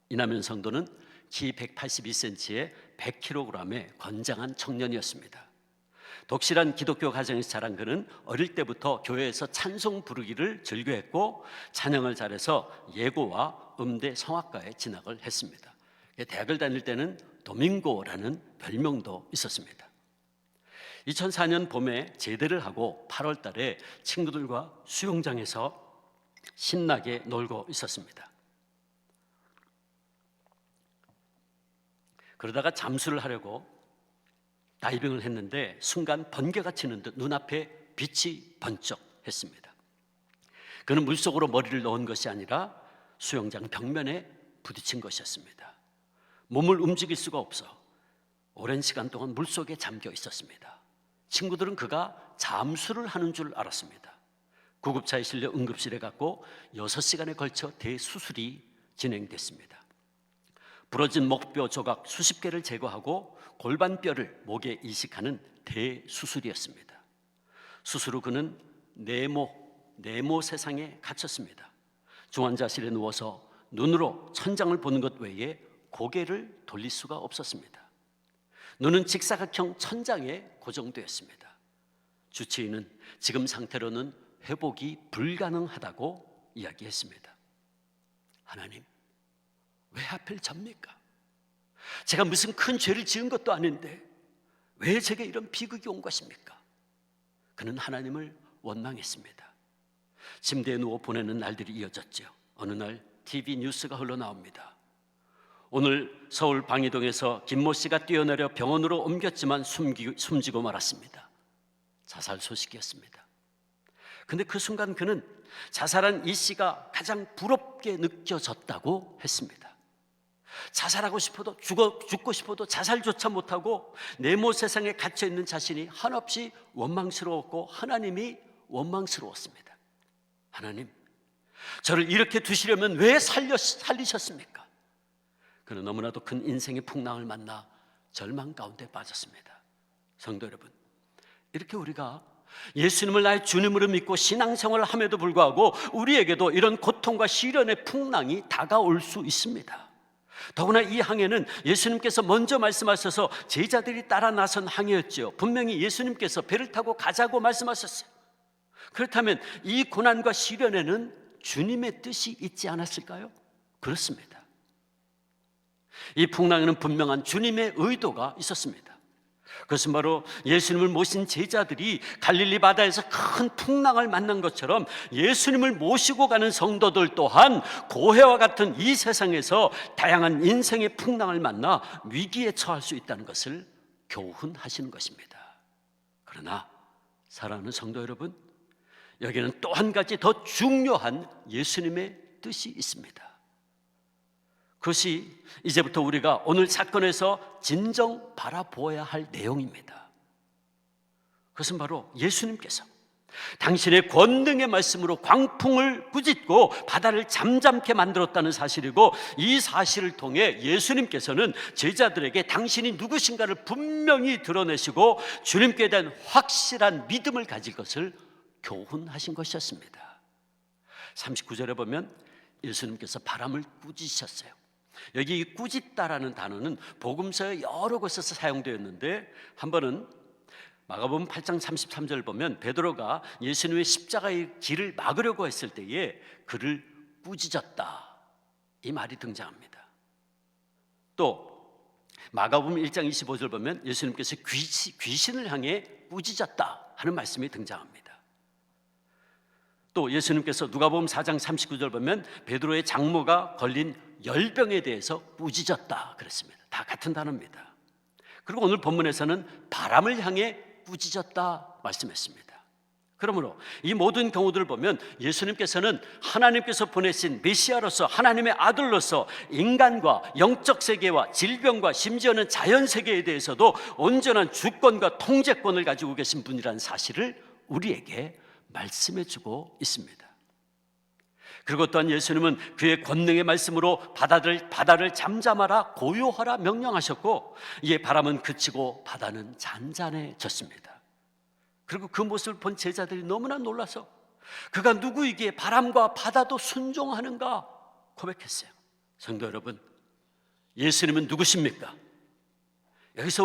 이남현 성도는 키 182cm에 100kg의 건장한 청년이었습니다. 독실한 기독교 가정에서 자란 그는 어릴 때부터 교회에서 찬송 부르기를 즐겨했고 찬양을 잘해서 예고와 음대 성악과에 진학을 했습니다. 대학을 다닐 때는 도밍고라는 별명도 있었습니다. 2004년 봄에 제대를 하고 8월 달에 친구들과 수영장에서 신나게 놀고 있었습니다. 그러다가 잠수를 하려고 다이빙을 했는데 순간 번개가 치는 듯 눈앞에 빛이 번쩍했습니다. 그는 물속으로 머리를 넣은 것이 아니라 수영장 벽면에 부딪힌 것이었습니다. 몸을 움직일 수가 없어 오랜 시간 동안 물속에 잠겨 있었습니다. 친구들은 그가 잠수를 하는 줄 알았습니다. 구급차에 실려 응급실에 갔고 6시간에 걸쳐 대수술이 진행됐습니다. 부러진 목뼈 조각 수십 개를 제거하고 골반뼈를 목에 이식하는 대수술이었습니다. 수술 후 그는 네모 세상에 갇혔습니다. 중환자실에 누워서 눈으로 천장을 보는 것 외에 고개를 돌릴 수가 없었습니다. 눈은 직사각형 천장에 고정되었습니다. 주치의는 지금 상태로는 회복이 불가능하다고 이야기했습니다. 하나님, 왜 하필 접니까? 제가 무슨 큰 죄를 지은 것도 아닌데 왜 제게 이런 비극이 온 것입니까? 그는 하나님을 원망했습니다. 침대에 누워 보내는 날들이 이어졌죠. 어느 날 TV 뉴스가 흘러나옵니다. 오늘 서울 방이동에서 김모 씨가 뛰어내려 병원으로 옮겼지만 숨지고 말았습니다. 자살 소식이었습니다. 근데 그 순간 그는 자살한 이 씨가 가장 부럽게 느껴졌다고 했습니다. 자살하고 싶어도 죽고 싶어도 자살조차 못하고 네모 세상에 갇혀있는 자신이 한없이 원망스러웠고 하나님이 원망스러웠습니다. 하나님, 저를 이렇게 두시려면 왜 살리셨습니까? 그는 너무나도 큰 인생의 풍랑을 만나 절망 가운데 빠졌습니다. 성도 여러분, 이렇게 우리가 예수님을 나의 주님으로 믿고 신앙생활을 함에도 불구하고 우리에게도 이런 고통과 시련의 풍랑이 다가올 수 있습니다. 더구나 이 항해는 예수님께서 먼저 말씀하셔서 제자들이 따라 나선 항해였죠. 분명히 예수님께서 배를 타고 가자고 말씀하셨어요. 그렇다면 이 고난과 시련에는 주님의 뜻이 있지 않았을까요? 그렇습니다. 이 풍랑에는 분명한 주님의 의도가 있었습니다. 그것은 바로 예수님을 모신 제자들이 갈릴리 바다에서 큰 풍랑을 만난 것처럼 예수님을 모시고 가는 성도들 또한 고해와 같은 이 세상에서 다양한 인생의 풍랑을 만나 위기에 처할 수 있다는 것을 교훈하시는 것입니다. 그러나 사랑하는 성도 여러분, 여기는 또 한 가지 더 중요한 예수님의 뜻이 있습니다. 그것이 이제부터 우리가 오늘 사건에서 진정 바라보아야 할 내용입니다. 그것은 바로 예수님께서 당신의 권능의 말씀으로 광풍을 꾸짖고 바다를 잠잠케 만들었다는 사실이고, 이 사실을 통해 예수님께서는 제자들에게 당신이 누구신가를 분명히 드러내시고 주님께 대한 확실한 믿음을 가질 것을 교훈하신 것이었습니다. 39절에 보면 예수님께서 바람을 꾸짖으셨어요. 여기 이 꾸짖다라는 단어는 복음서에 여러 곳에서 사용되었는데, 한 번은 마가복음 8장 33절 보면 베드로가 예수님의 십자가의 길을 막으려고 했을 때에 그를 꾸짖었다, 이 말이 등장합니다. 또 마가복음 1장 25절 보면 예수님께서 귀신을 향해 꾸짖었다 하는 말씀이 등장합니다. 또 예수님께서 누가복음 4장 39절 보면 베드로의 장모가 걸린 열병에 대해서 꾸짖었다 그랬습니다. 다 같은 단어입니다. 그리고 오늘 본문에서는 바람을 향해 꾸짖었다 말씀했습니다. 그러므로 이 모든 경우들을 보면 예수님께서는 하나님께서 보내신 메시아로서, 하나님의 아들로서 인간과 영적 세계와 질병과 심지어는 자연 세계에 대해서도 온전한 주권과 통제권을 가지고 계신 분이라는 사실을 우리에게 말씀해 주고 있습니다. 그리고 또한 예수님은 그의 권능의 말씀으로 바다를 잠잠하라, 고요하라 명령하셨고, 이에 바람은 그치고 바다는 잔잔해졌습니다. 그리고 그 모습을 본 제자들이 너무나 놀라서 그가 누구이기에 바람과 바다도 순종하는가 고백했어요. 성도 여러분, 예수님은 누구십니까? 여기서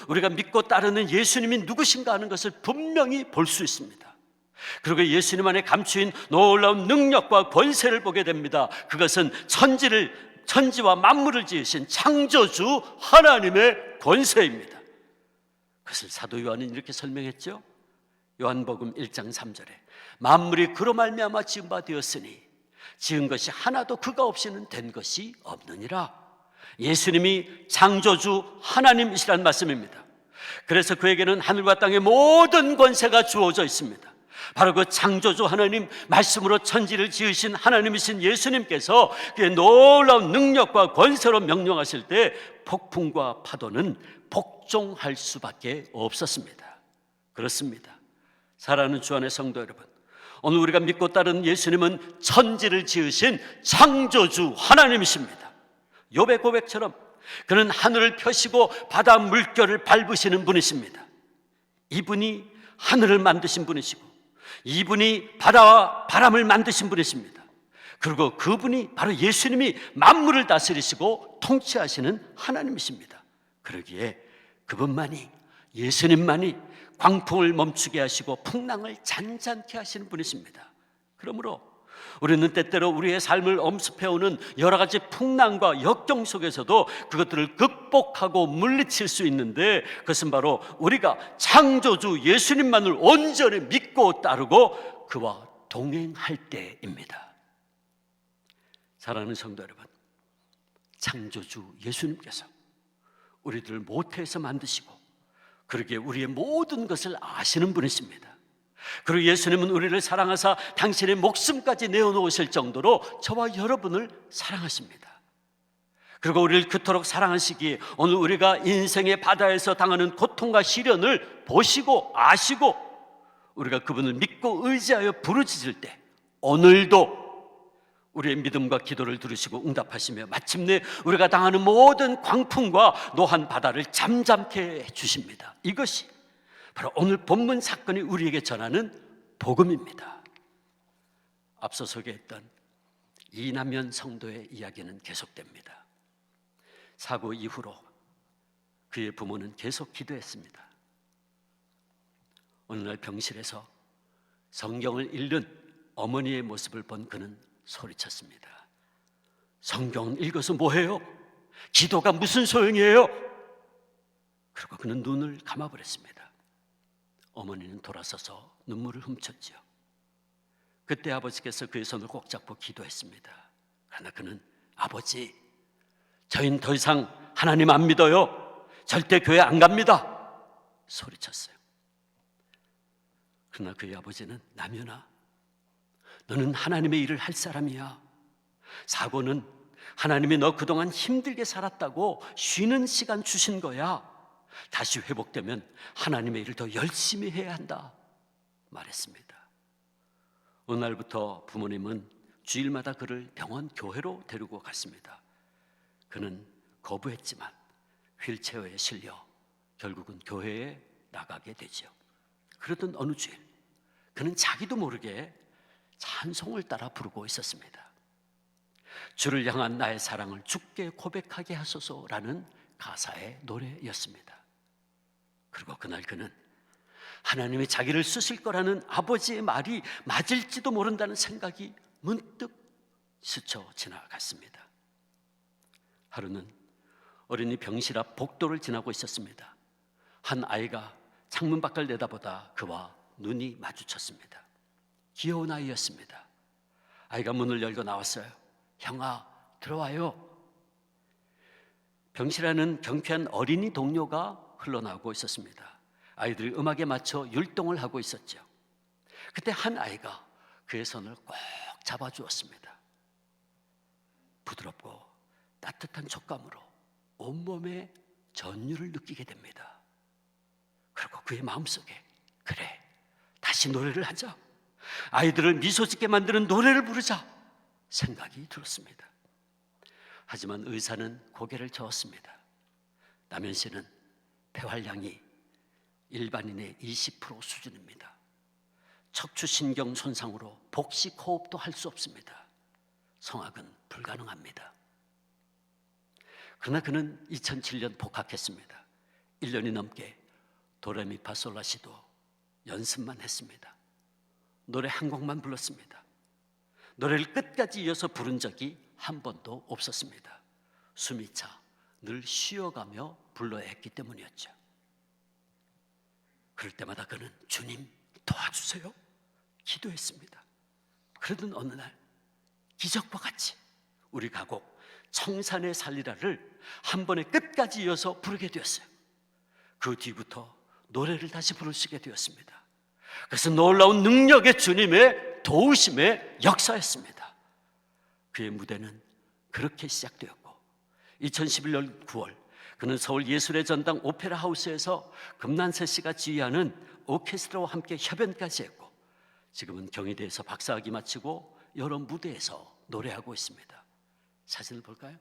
우리가 믿고 따르는 예수님이 누구신가 하는 것을 분명히 볼 수 있습니다. 그리고 예수님 안에 감추인 놀라운 능력과 권세를 보게 됩니다. 그것은 천지와 만물을 지으신 창조주 하나님의 권세입니다. 그것을 사도 요한은 이렇게 설명했죠. 요한복음 1장 3절에 만물이 그로 말미암아 지은 바 되었으니 지은 것이 하나도 그가 없이는 된 것이 없느니라. 예수님이 창조주 하나님이시란 말씀입니다. 그래서 그에게는 하늘과 땅의 모든 권세가 주어져 있습니다. 바로 그 창조주 하나님, 말씀으로 천지를 지으신 하나님이신 예수님께서 그의 놀라운 능력과 권세로 명령하실 때 폭풍과 파도는 복종할 수밖에 없었습니다. 그렇습니다. 사랑하는 주 안의 성도 여러분, 오늘 우리가 믿고 따르는 예수님은 천지를 지으신 창조주 하나님이십니다. 욥의 고백처럼 그는 하늘을 펴시고 바다 물결을 밟으시는 분이십니다. 이분이 하늘을 만드신 분이시고 이분이 바다와 바람을 만드신 분이십니다. 그리고 그분이 바로 예수님이 만물을 다스리시고 통치하시는 하나님이십니다. 그러기에 그분만이, 예수님만이 광풍을 멈추게 하시고 풍랑을 잔잔케 하시는 분이십니다. 그러므로 우리는 때때로 우리의 삶을 엄습해오는 여러 가지 풍랑과 역경 속에서도 그것들을 극복하고 물리칠 수 있는데, 그것은 바로 우리가 창조주 예수님만을 온전히 믿고 따르고 그와 동행할 때입니다. 사랑하는 성도 여러분, 창조주 예수님께서 우리들을 모태에서 만드시고 그러기에 우리의 모든 것을 아시는 분이십니다. 그리고 예수님은 우리를 사랑하사 당신의 목숨까지 내어놓으실 정도로 저와 여러분을 사랑하십니다. 그리고 우리를 그토록 사랑하시기에 오늘 우리가 인생의 바다에서 당하는 고통과 시련을 보시고 아시고 우리가 그분을 믿고 의지하여 부르짖을 때 오늘도 우리의 믿음과 기도를 들으시고 응답하시며 마침내 우리가 당하는 모든 광풍과 노한 바다를 잠잠케 해주십니다. 이것이 바로 오늘 본문 사건이 우리에게 전하는 복음입니다. 앞서 소개했던 이남현 성도의 이야기는 계속됩니다. 사고 이후로 그의 부모는 계속 기도했습니다. 어느 날 병실에서 성경을 읽는 어머니의 모습을 본 그는 소리쳤습니다. 성경은 읽어서 뭐해요? 기도가 무슨 소용이에요? 그리고 그는 눈을 감아버렸습니다. 어머니는 돌아서서 눈물을 훔쳤지요. 그때 아버지께서 그의 손을 꼭 잡고 기도했습니다. 그러나 그는 아버지, 저희는 더 이상 하나님 안 믿어요. 절대 교회 안 갑니다. 소리쳤어요. 그러나 그의 아버지는 남현아, 너는 하나님의 일을 할 사람이야. 사고는 하나님이 너 그동안 힘들게 살았다고 쉬는 시간 주신 거야. 다시 회복되면 하나님의 일을 더 열심히 해야 한다 말했습니다. 어느 날부터 부모님은 주일마다 그를 병원 교회로 데리고 갔습니다. 그는 거부했지만 휠체어에 실려 결국은 교회에 나가게 되죠. 그러던 어느 주일 그는 자기도 모르게 찬송을 따라 부르고 있었습니다. 주를 향한 나의 사랑을 주께 고백하게 하소서라는 가사의 노래였습니다. 그리고 그날 그는 하나님이 자기를 쓰실 거라는 아버지의 말이 맞을지도 모른다는 생각이 문득 스쳐 지나갔습니다. 하루는 어린이 병실 앞 복도를 지나고 있었습니다. 한 아이가 창문 밖을 내다보다 그와 눈이 마주쳤습니다. 귀여운 아이였습니다. 아이가 문을 열고 나왔어요. 형아, 들어와요. 병실 안은 경쾌한 어린이 동요가 흘러나오고 있었습니다. 아이들이 음악에 맞춰 율동을 하고 있었죠. 그때 한 아이가 그의 손을 꼭 잡아주었습니다. 부드럽고 따뜻한 촉감으로 온몸에 전율을 느끼게 됩니다. 그리고 그의 마음속에 그래, 다시 노래를 하자, 아이들을 미소 짓게 만드는 노래를 부르자 생각이 들었습니다. 하지만 의사는 고개를 저었습니다. 남현 씨는 폐활량이 일반인의 20% 수준입니다. 척추신경 손상으로 복식 호흡도 할 수 없습니다. 성악은 불가능합니다. 그러나 그는 2007년 복학했습니다. 1년이 넘게 도레미파솔라시도 연습만 했습니다. 노래 한 곡만 불렀습니다. 노래를 끝까지 이어서 부른 적이 한 번도 없었습니다. 숨이 차 늘 쉬어가며 불러야 했기 때문이었죠. 그럴 때마다 그는 주님 도와주세요 기도했습니다. 그러던 어느 날 기적과 같이 우리 가곡 청산의 살리라를 한 번에 끝까지 이어서 부르게 되었어요. 그 뒤부터 노래를 다시 부를 수 있게 되었습니다. 그래서 놀라운 능력의 주님의 도우심의 역사였습니다. 그의 무대는 그렇게 시작되었고 2011년 9월 그는 서울 예술의 전당 오페라 하우스에서 금난세 씨가 지휘하는 오케스트라와 함께 협연까지 했고 지금은 경희대에서 박사학위 마치고 여러 무대에서 노래하고 있습니다. 사진을 볼까요?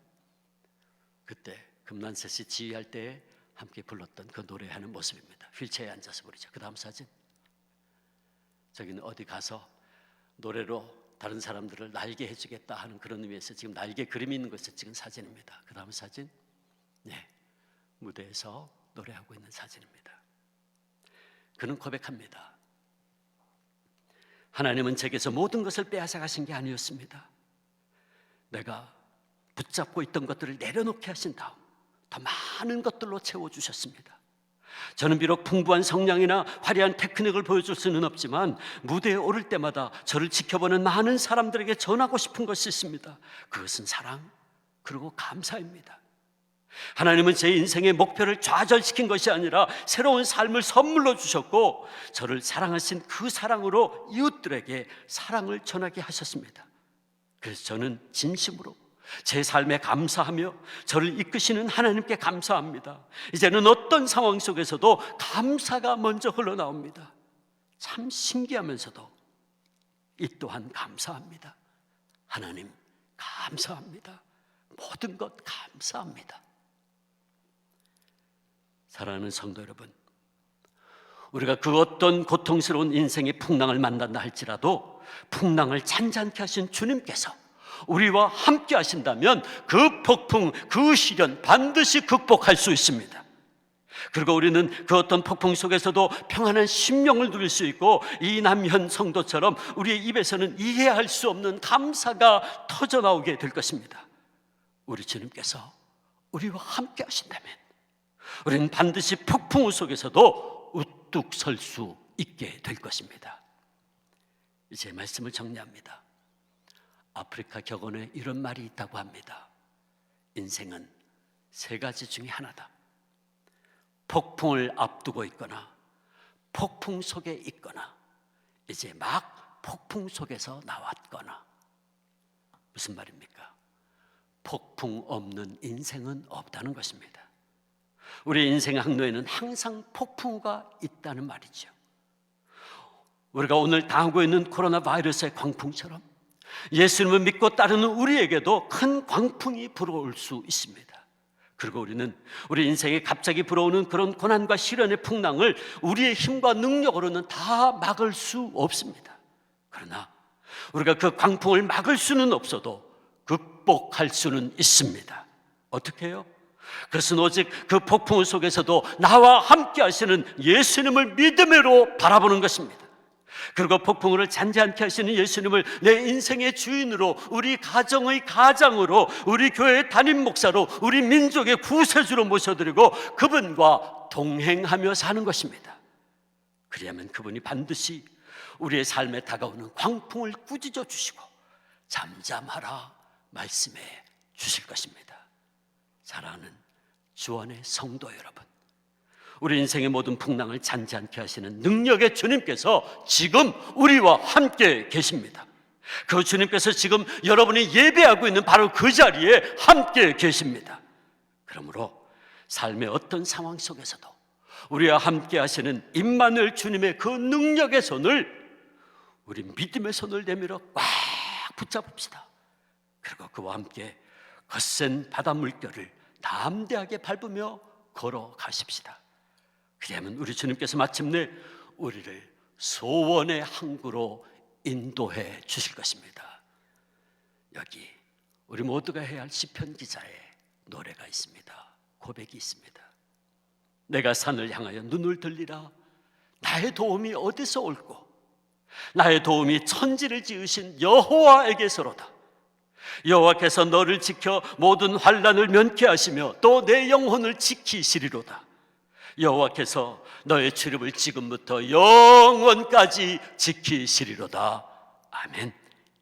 그때 금난세 씨 지휘할 때 함께 불렀던 그 노래하는 모습입니다. 휠체어에 앉아서 부르죠. 그 다음 사진. 저기는 어디 가서 노래로 다른 사람들을 날게 해주겠다 하는 그런 의미에서 지금 날개 그림이 있는 곳에서 찍은 사진입니다. 그 다음 사진. 네, 무대에서 노래하고 있는 사진입니다. 그는 고백합니다. 하나님은 제게서 모든 것을 빼앗아 가신 게 아니었습니다. 내가 붙잡고 있던 것들을 내려놓게 하신 다음 더 많은 것들로 채워주셨습니다. 저는 비록 풍부한 성량이나 화려한 테크닉을 보여줄 수는 없지만 무대에 오를 때마다 저를 지켜보는 많은 사람들에게 전하고 싶은 것이 있습니다. 그것은 사랑 그리고 감사입니다. 하나님은 제 인생의 목표를 좌절시킨 것이 아니라 새로운 삶을 선물로 주셨고 저를 사랑하신 그 사랑으로 이웃들에게 사랑을 전하게 하셨습니다. 그래서 저는 진심으로 제 삶에 감사하며 저를 이끄시는 하나님께 감사합니다. 이제는 어떤 상황 속에서도 감사가 먼저 흘러나옵니다. 참 신기하면서도 이 또한 감사합니다. 하나님 감사합니다. 모든 것 감사합니다. 사랑하는 성도 여러분, 우리가 그 어떤 고통스러운 인생의 풍랑을 만난다 할지라도 풍랑을 잔잔케 하신 주님께서 우리와 함께 하신다면 그 폭풍, 그 시련 반드시 극복할 수 있습니다. 그리고 우리는 그 어떤 폭풍 속에서도 평안한 심령을 누릴 수 있고 이 남현 성도처럼 우리의 입에서는 이해할 수 없는 감사가 터져나오게 될 것입니다. 우리 주님께서 우리와 함께 하신다면 우리는 반드시 폭풍 속에서도 우뚝 설 수 있게 될 것입니다. 이제 말씀을 정리합니다. 아프리카 격언에 이런 말이 있다고 합니다. 인생은 세 가지 중에 하나다. 폭풍을 앞두고 있거나 폭풍 속에 있거나 이제 막 폭풍 속에서 나왔거나. 무슨 말입니까? 폭풍 없는 인생은 없다는 것입니다. 우리 인생의 항로에는 항상 폭풍우가 있다는 말이죠. 우리가 오늘 당하고 있는 코로나 바이러스의 광풍처럼 예수님을 믿고 따르는 우리에게도 큰 광풍이 불어올 수 있습니다. 그리고 우리는 우리 인생에 갑자기 불어오는 그런 고난과 시련의 풍랑을 우리의 힘과 능력으로는 다 막을 수 없습니다. 그러나 우리가 그 광풍을 막을 수는 없어도 그 극복할 수는 있습니다. 어떻게 해요? 그것은 오직 그 폭풍 속에서도 나와 함께 하시는 예수님을 믿음으로 바라보는 것입니다. 그리고 폭풍우를 잔잔케 하시는 예수님을 내 인생의 주인으로, 우리 가정의 가장으로, 우리 교회의 담임 목사로, 우리 민족의 구세주로 모셔드리고 그분과 동행하며 사는 것입니다. 그리하면 그분이 반드시 우리의 삶에 다가오는 광풍을 꾸짖어 주시고 잠잠하라 말씀해 주실 것입니다. 사랑하는 주안의 성도 여러분, 우리 인생의 모든 풍랑을 잔잔케 하시는 능력의 주님께서 지금 우리와 함께 계십니다. 그 주님께서 지금 여러분이 예배하고 있는 바로 그 자리에 함께 계십니다. 그러므로 삶의 어떤 상황 속에서도 우리와 함께 하시는 임마누엘 주님의 그 능력의 손을 우리 믿음의 손을 내밀어 꽉 붙잡읍시다. 그리고 그와 함께 거센 바다 물결을 담대하게 밟으며 걸어가십시다. 그러면 우리 주님께서 마침내 우리를 소원의 항구로 인도해 주실 것입니다. 여기 우리 모두가 해야 할 시편 기자의 노래가 있습니다. 고백이 있습니다. 내가 산을 향하여 눈을 들리라. 나의 도움이 어디서 올꼬? 나의 도움이 천지를 지으신 여호와에게서로다. 여호와께서 너를 지켜 모든 환난을 면케 하시며 또 내 영혼을 지키시리로다. 여호와께서 너의 출입을 지금부터 영원까지 지키시리로다. 아멘.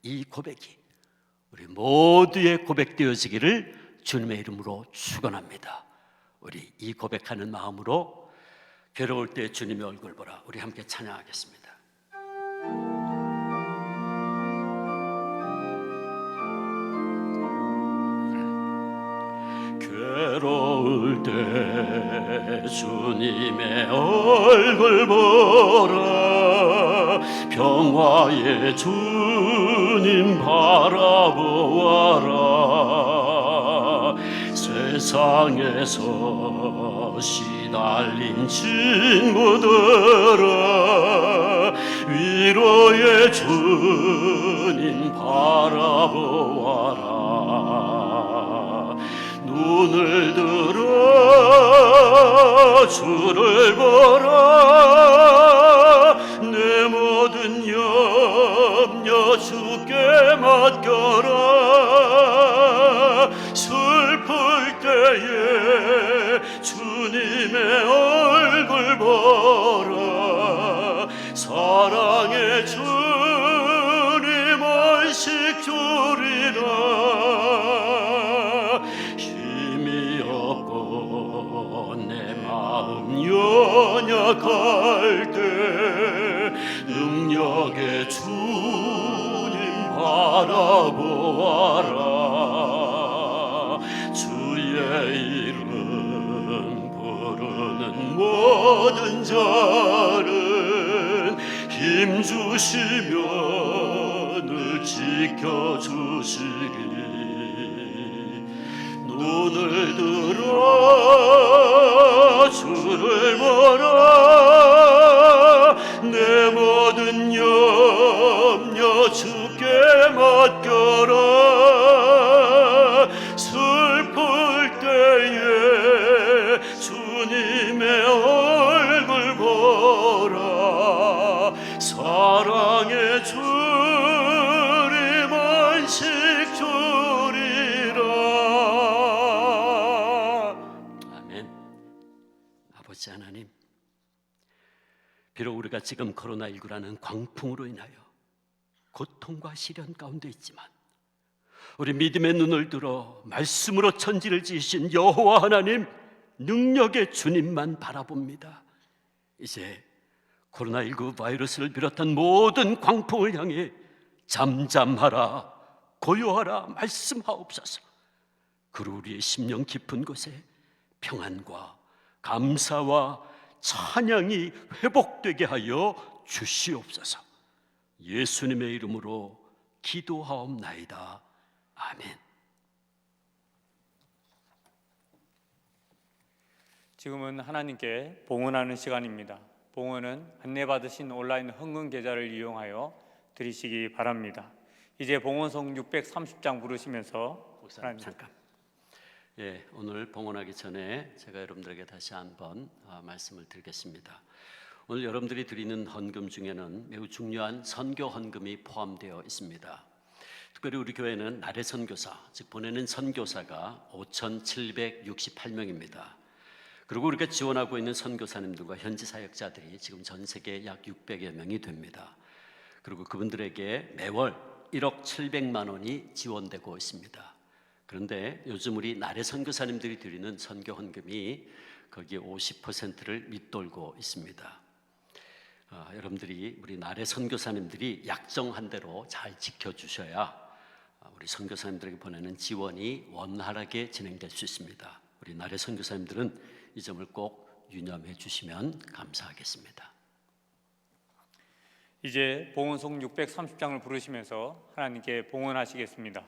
이 고백이 우리 모두의 고백되어지기를 주님의 이름으로 축원합니다. 우리 이 고백하는 마음으로 괴로울 때 주님의 얼굴 보라, 우리 함께 찬양하겠습니다. 괴로울 때 주님의 얼굴 보라. 평화의 주님 바라보아라. 세상에서 시달린 친구들아, 위로의 주님 바라보아라. 눈을 들어 주를 보라. 내 모든 염려 주께 맡겨라. 슬플 때에 주님의 얼굴 보라. 사랑의 주님 안식 주리라. 연약할 때 능력의 주님 바라보아라. 주의 이름 부르는 모든 자는 힘주시며 늘 지켜주시리. 눈을 들어 주를 보라. 내 모든 염려 주께 맡겨라. 슬플 때에 주님의 얼굴 보라. 사랑의 주님 안식 주리라. 아버지 하나님, 비록 우리가 지금 코로나19라는 광풍으로 인하여 고통과 시련 가운데 있지만 우리 믿음의 눈을 들어 말씀으로 천지를 지으신 여호와 하나님, 능력의 주님만 바라봅니다. 이제 코로나19 바이러스를 비롯한 모든 광풍을 향해 잠잠하라, 고요하라 말씀하옵소서. 그리고 우리의 심령 깊은 곳에 평안과 감사와 찬양이 회복되게 하여 주시옵소서. 예수님의 이름으로 기도하옵나이다. 아멘. 지금은 하나님께 봉헌하는 시간입니다. 봉헌은 안내받으신 온라인 헌금 계좌를 이용하여 드리시기 바랍니다. 이제 봉헌송 630장 부르시면서 목사님 하나님. 잠깐. 예, 오늘 봉헌하기 전에 제가 여러분들에게 다시 한번 말씀을 드리겠습니다. 오늘 여러분들이 드리는 헌금 중에는 매우 중요한 선교 헌금이 포함되어 있습니다. 특별히 우리 교회는 나래 선교사, 즉 보내는 선교사가 5,768명입니다. 그리고 우리가 지원하고 있는 선교사님들과 현지 사역자들이 지금 전 세계 약 600여 명이 됩니다. 그리고 그분들에게 매월 1억 700만 원이 지원되고 있습니다. 그런데 요즘 우리 나래 선교사님들이 드리는 선교 헌금이 거기에 50%를 밑돌고 있습니다. 여러분들이 우리 나래 선교사님들이 약정한 대로 잘 지켜주셔야 우리 선교사님들에게 보내는 지원이 원활하게 진행될 수 있습니다. 우리 나래 선교사님들은 이 점을 꼭 유념해 주시면 감사하겠습니다. 이제 봉헌송 630장을 부르시면서 하나님께 봉헌하시겠습니다.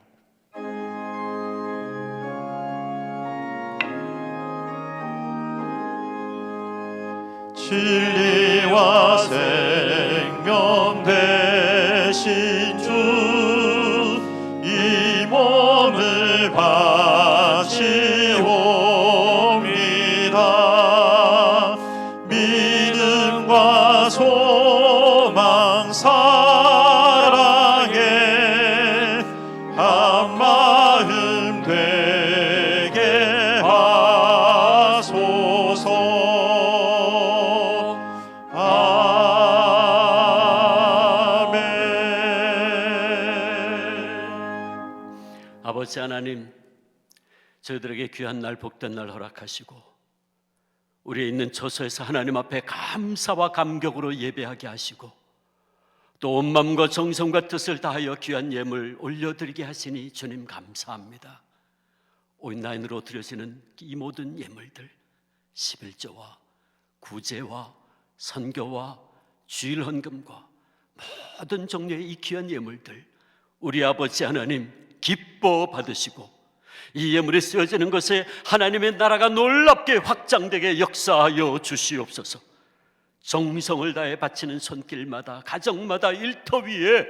진리와 생명 되신 주, 이 몸을 바치옵니다. 믿음과 소망 사랑에 한마음 되게 하소서. 아버지 하나님, 저희들에게 귀한 날, 복된 날 허락하시고 우리에 있는 처소에서 하나님 앞에 감사와 감격으로 예배하게 하시고 또 온 마음과 정성과 뜻을 다하여 귀한 예물 올려드리게 하시니 주님 감사합니다. 온라인으로 드려지는 이 모든 예물들, 11조와 구제와 선교와 주일 헌금과 모든 종류의 이 귀한 예물들 우리 아버지 하나님 기뻐 받으시고 이 예물이 쓰여지는 것에 하나님의 나라가 놀랍게 확장되게 역사하여 주시옵소서. 정성을 다해 바치는 손길마다 가정마다 일터 위에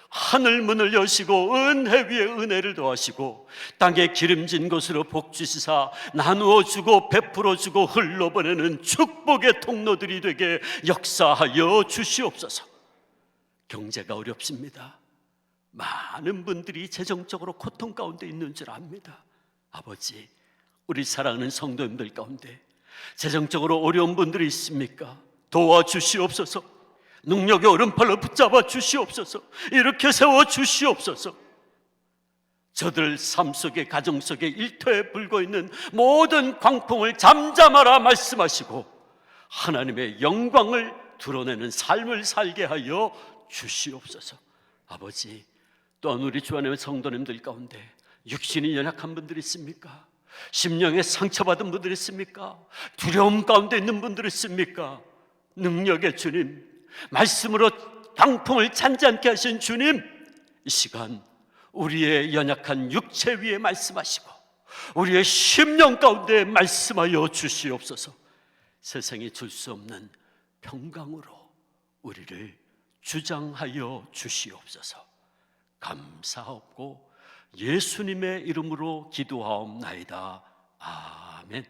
하늘 문을 여시고 은혜 위에 은혜를 더하시고 땅에 기름진 것으로 복 주시사 나누어 주고 베풀어 주고 흘러보내는 축복의 통로들이 되게 역사하여 주시옵소서. 경제가 어렵습니다. 많은 분들이 재정적으로 고통 가운데 있는 줄 압니다. 아버지, 우리 사랑하는 성도님들 가운데 재정적으로 어려운 분들이 있습니까? 도와주시옵소서. 능력의 오른팔로 붙잡아 주시옵소서. 이렇게 세워 주시옵소서. 저들 삶 속에 가정 속에 일터에 불고 있는 모든 광풍을 잠잠하라 말씀하시고 하나님의 영광을 드러내는 삶을 살게 하여 주시옵소서. 아버지, 또한 우리 주 안의 성도님들 가운데 육신이 연약한 분들이 있습니까? 심령에 상처받은 분들이 있습니까? 두려움 가운데 있는 분들이 있습니까? 능력의 주님, 말씀으로 강풍을 잔잔케 하신 주님, 이 시간 우리의 연약한 육체 위에 말씀하시고 우리의 심령 가운데 말씀하여 주시옵소서. 세상이 줄 수 없는 평강으로 우리를 주장하여 주시옵소서. 감사하옵고 예수님의 이름으로 기도하옵나이다. 아멘.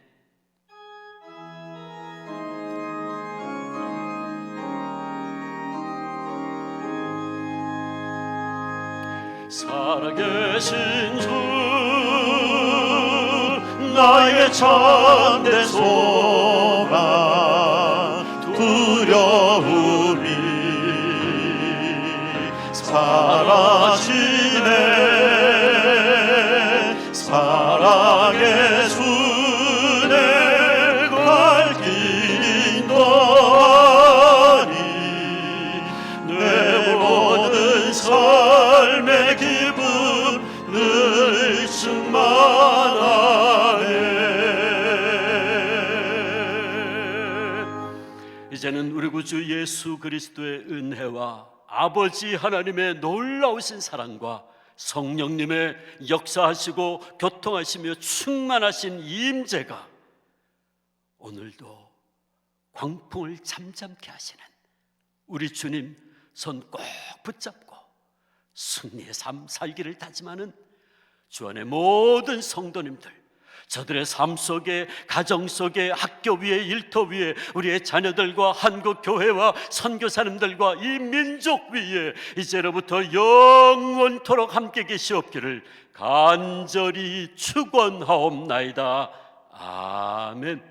살아계신 주, 나의 참된 소망, 두려움이 사라지네. 사랑의 순에 갈 길 인도하니 내 모든 삶의 기쁨 늘 충만하네. 이제는 우리 구주 예수 그리스도의 은혜와 아버지 하나님의 놀라우신 사랑과 성령님의 역사하시고 교통하시며 충만하신 임재가 오늘도 광풍을 잠잠케 하시는 우리 주님 손 꼭 붙잡고 승리의 삶 살기를 다짐하는 주 안의 모든 성도님들, 저들의 삶 속에, 가정 속에, 학교 위에, 일터 위에, 우리의 자녀들과 한국 교회와 선교사님들과 이 민족 위에 이제로부터 영원토록 함께 계시옵기를 간절히 축원하옵나이다. 아멘.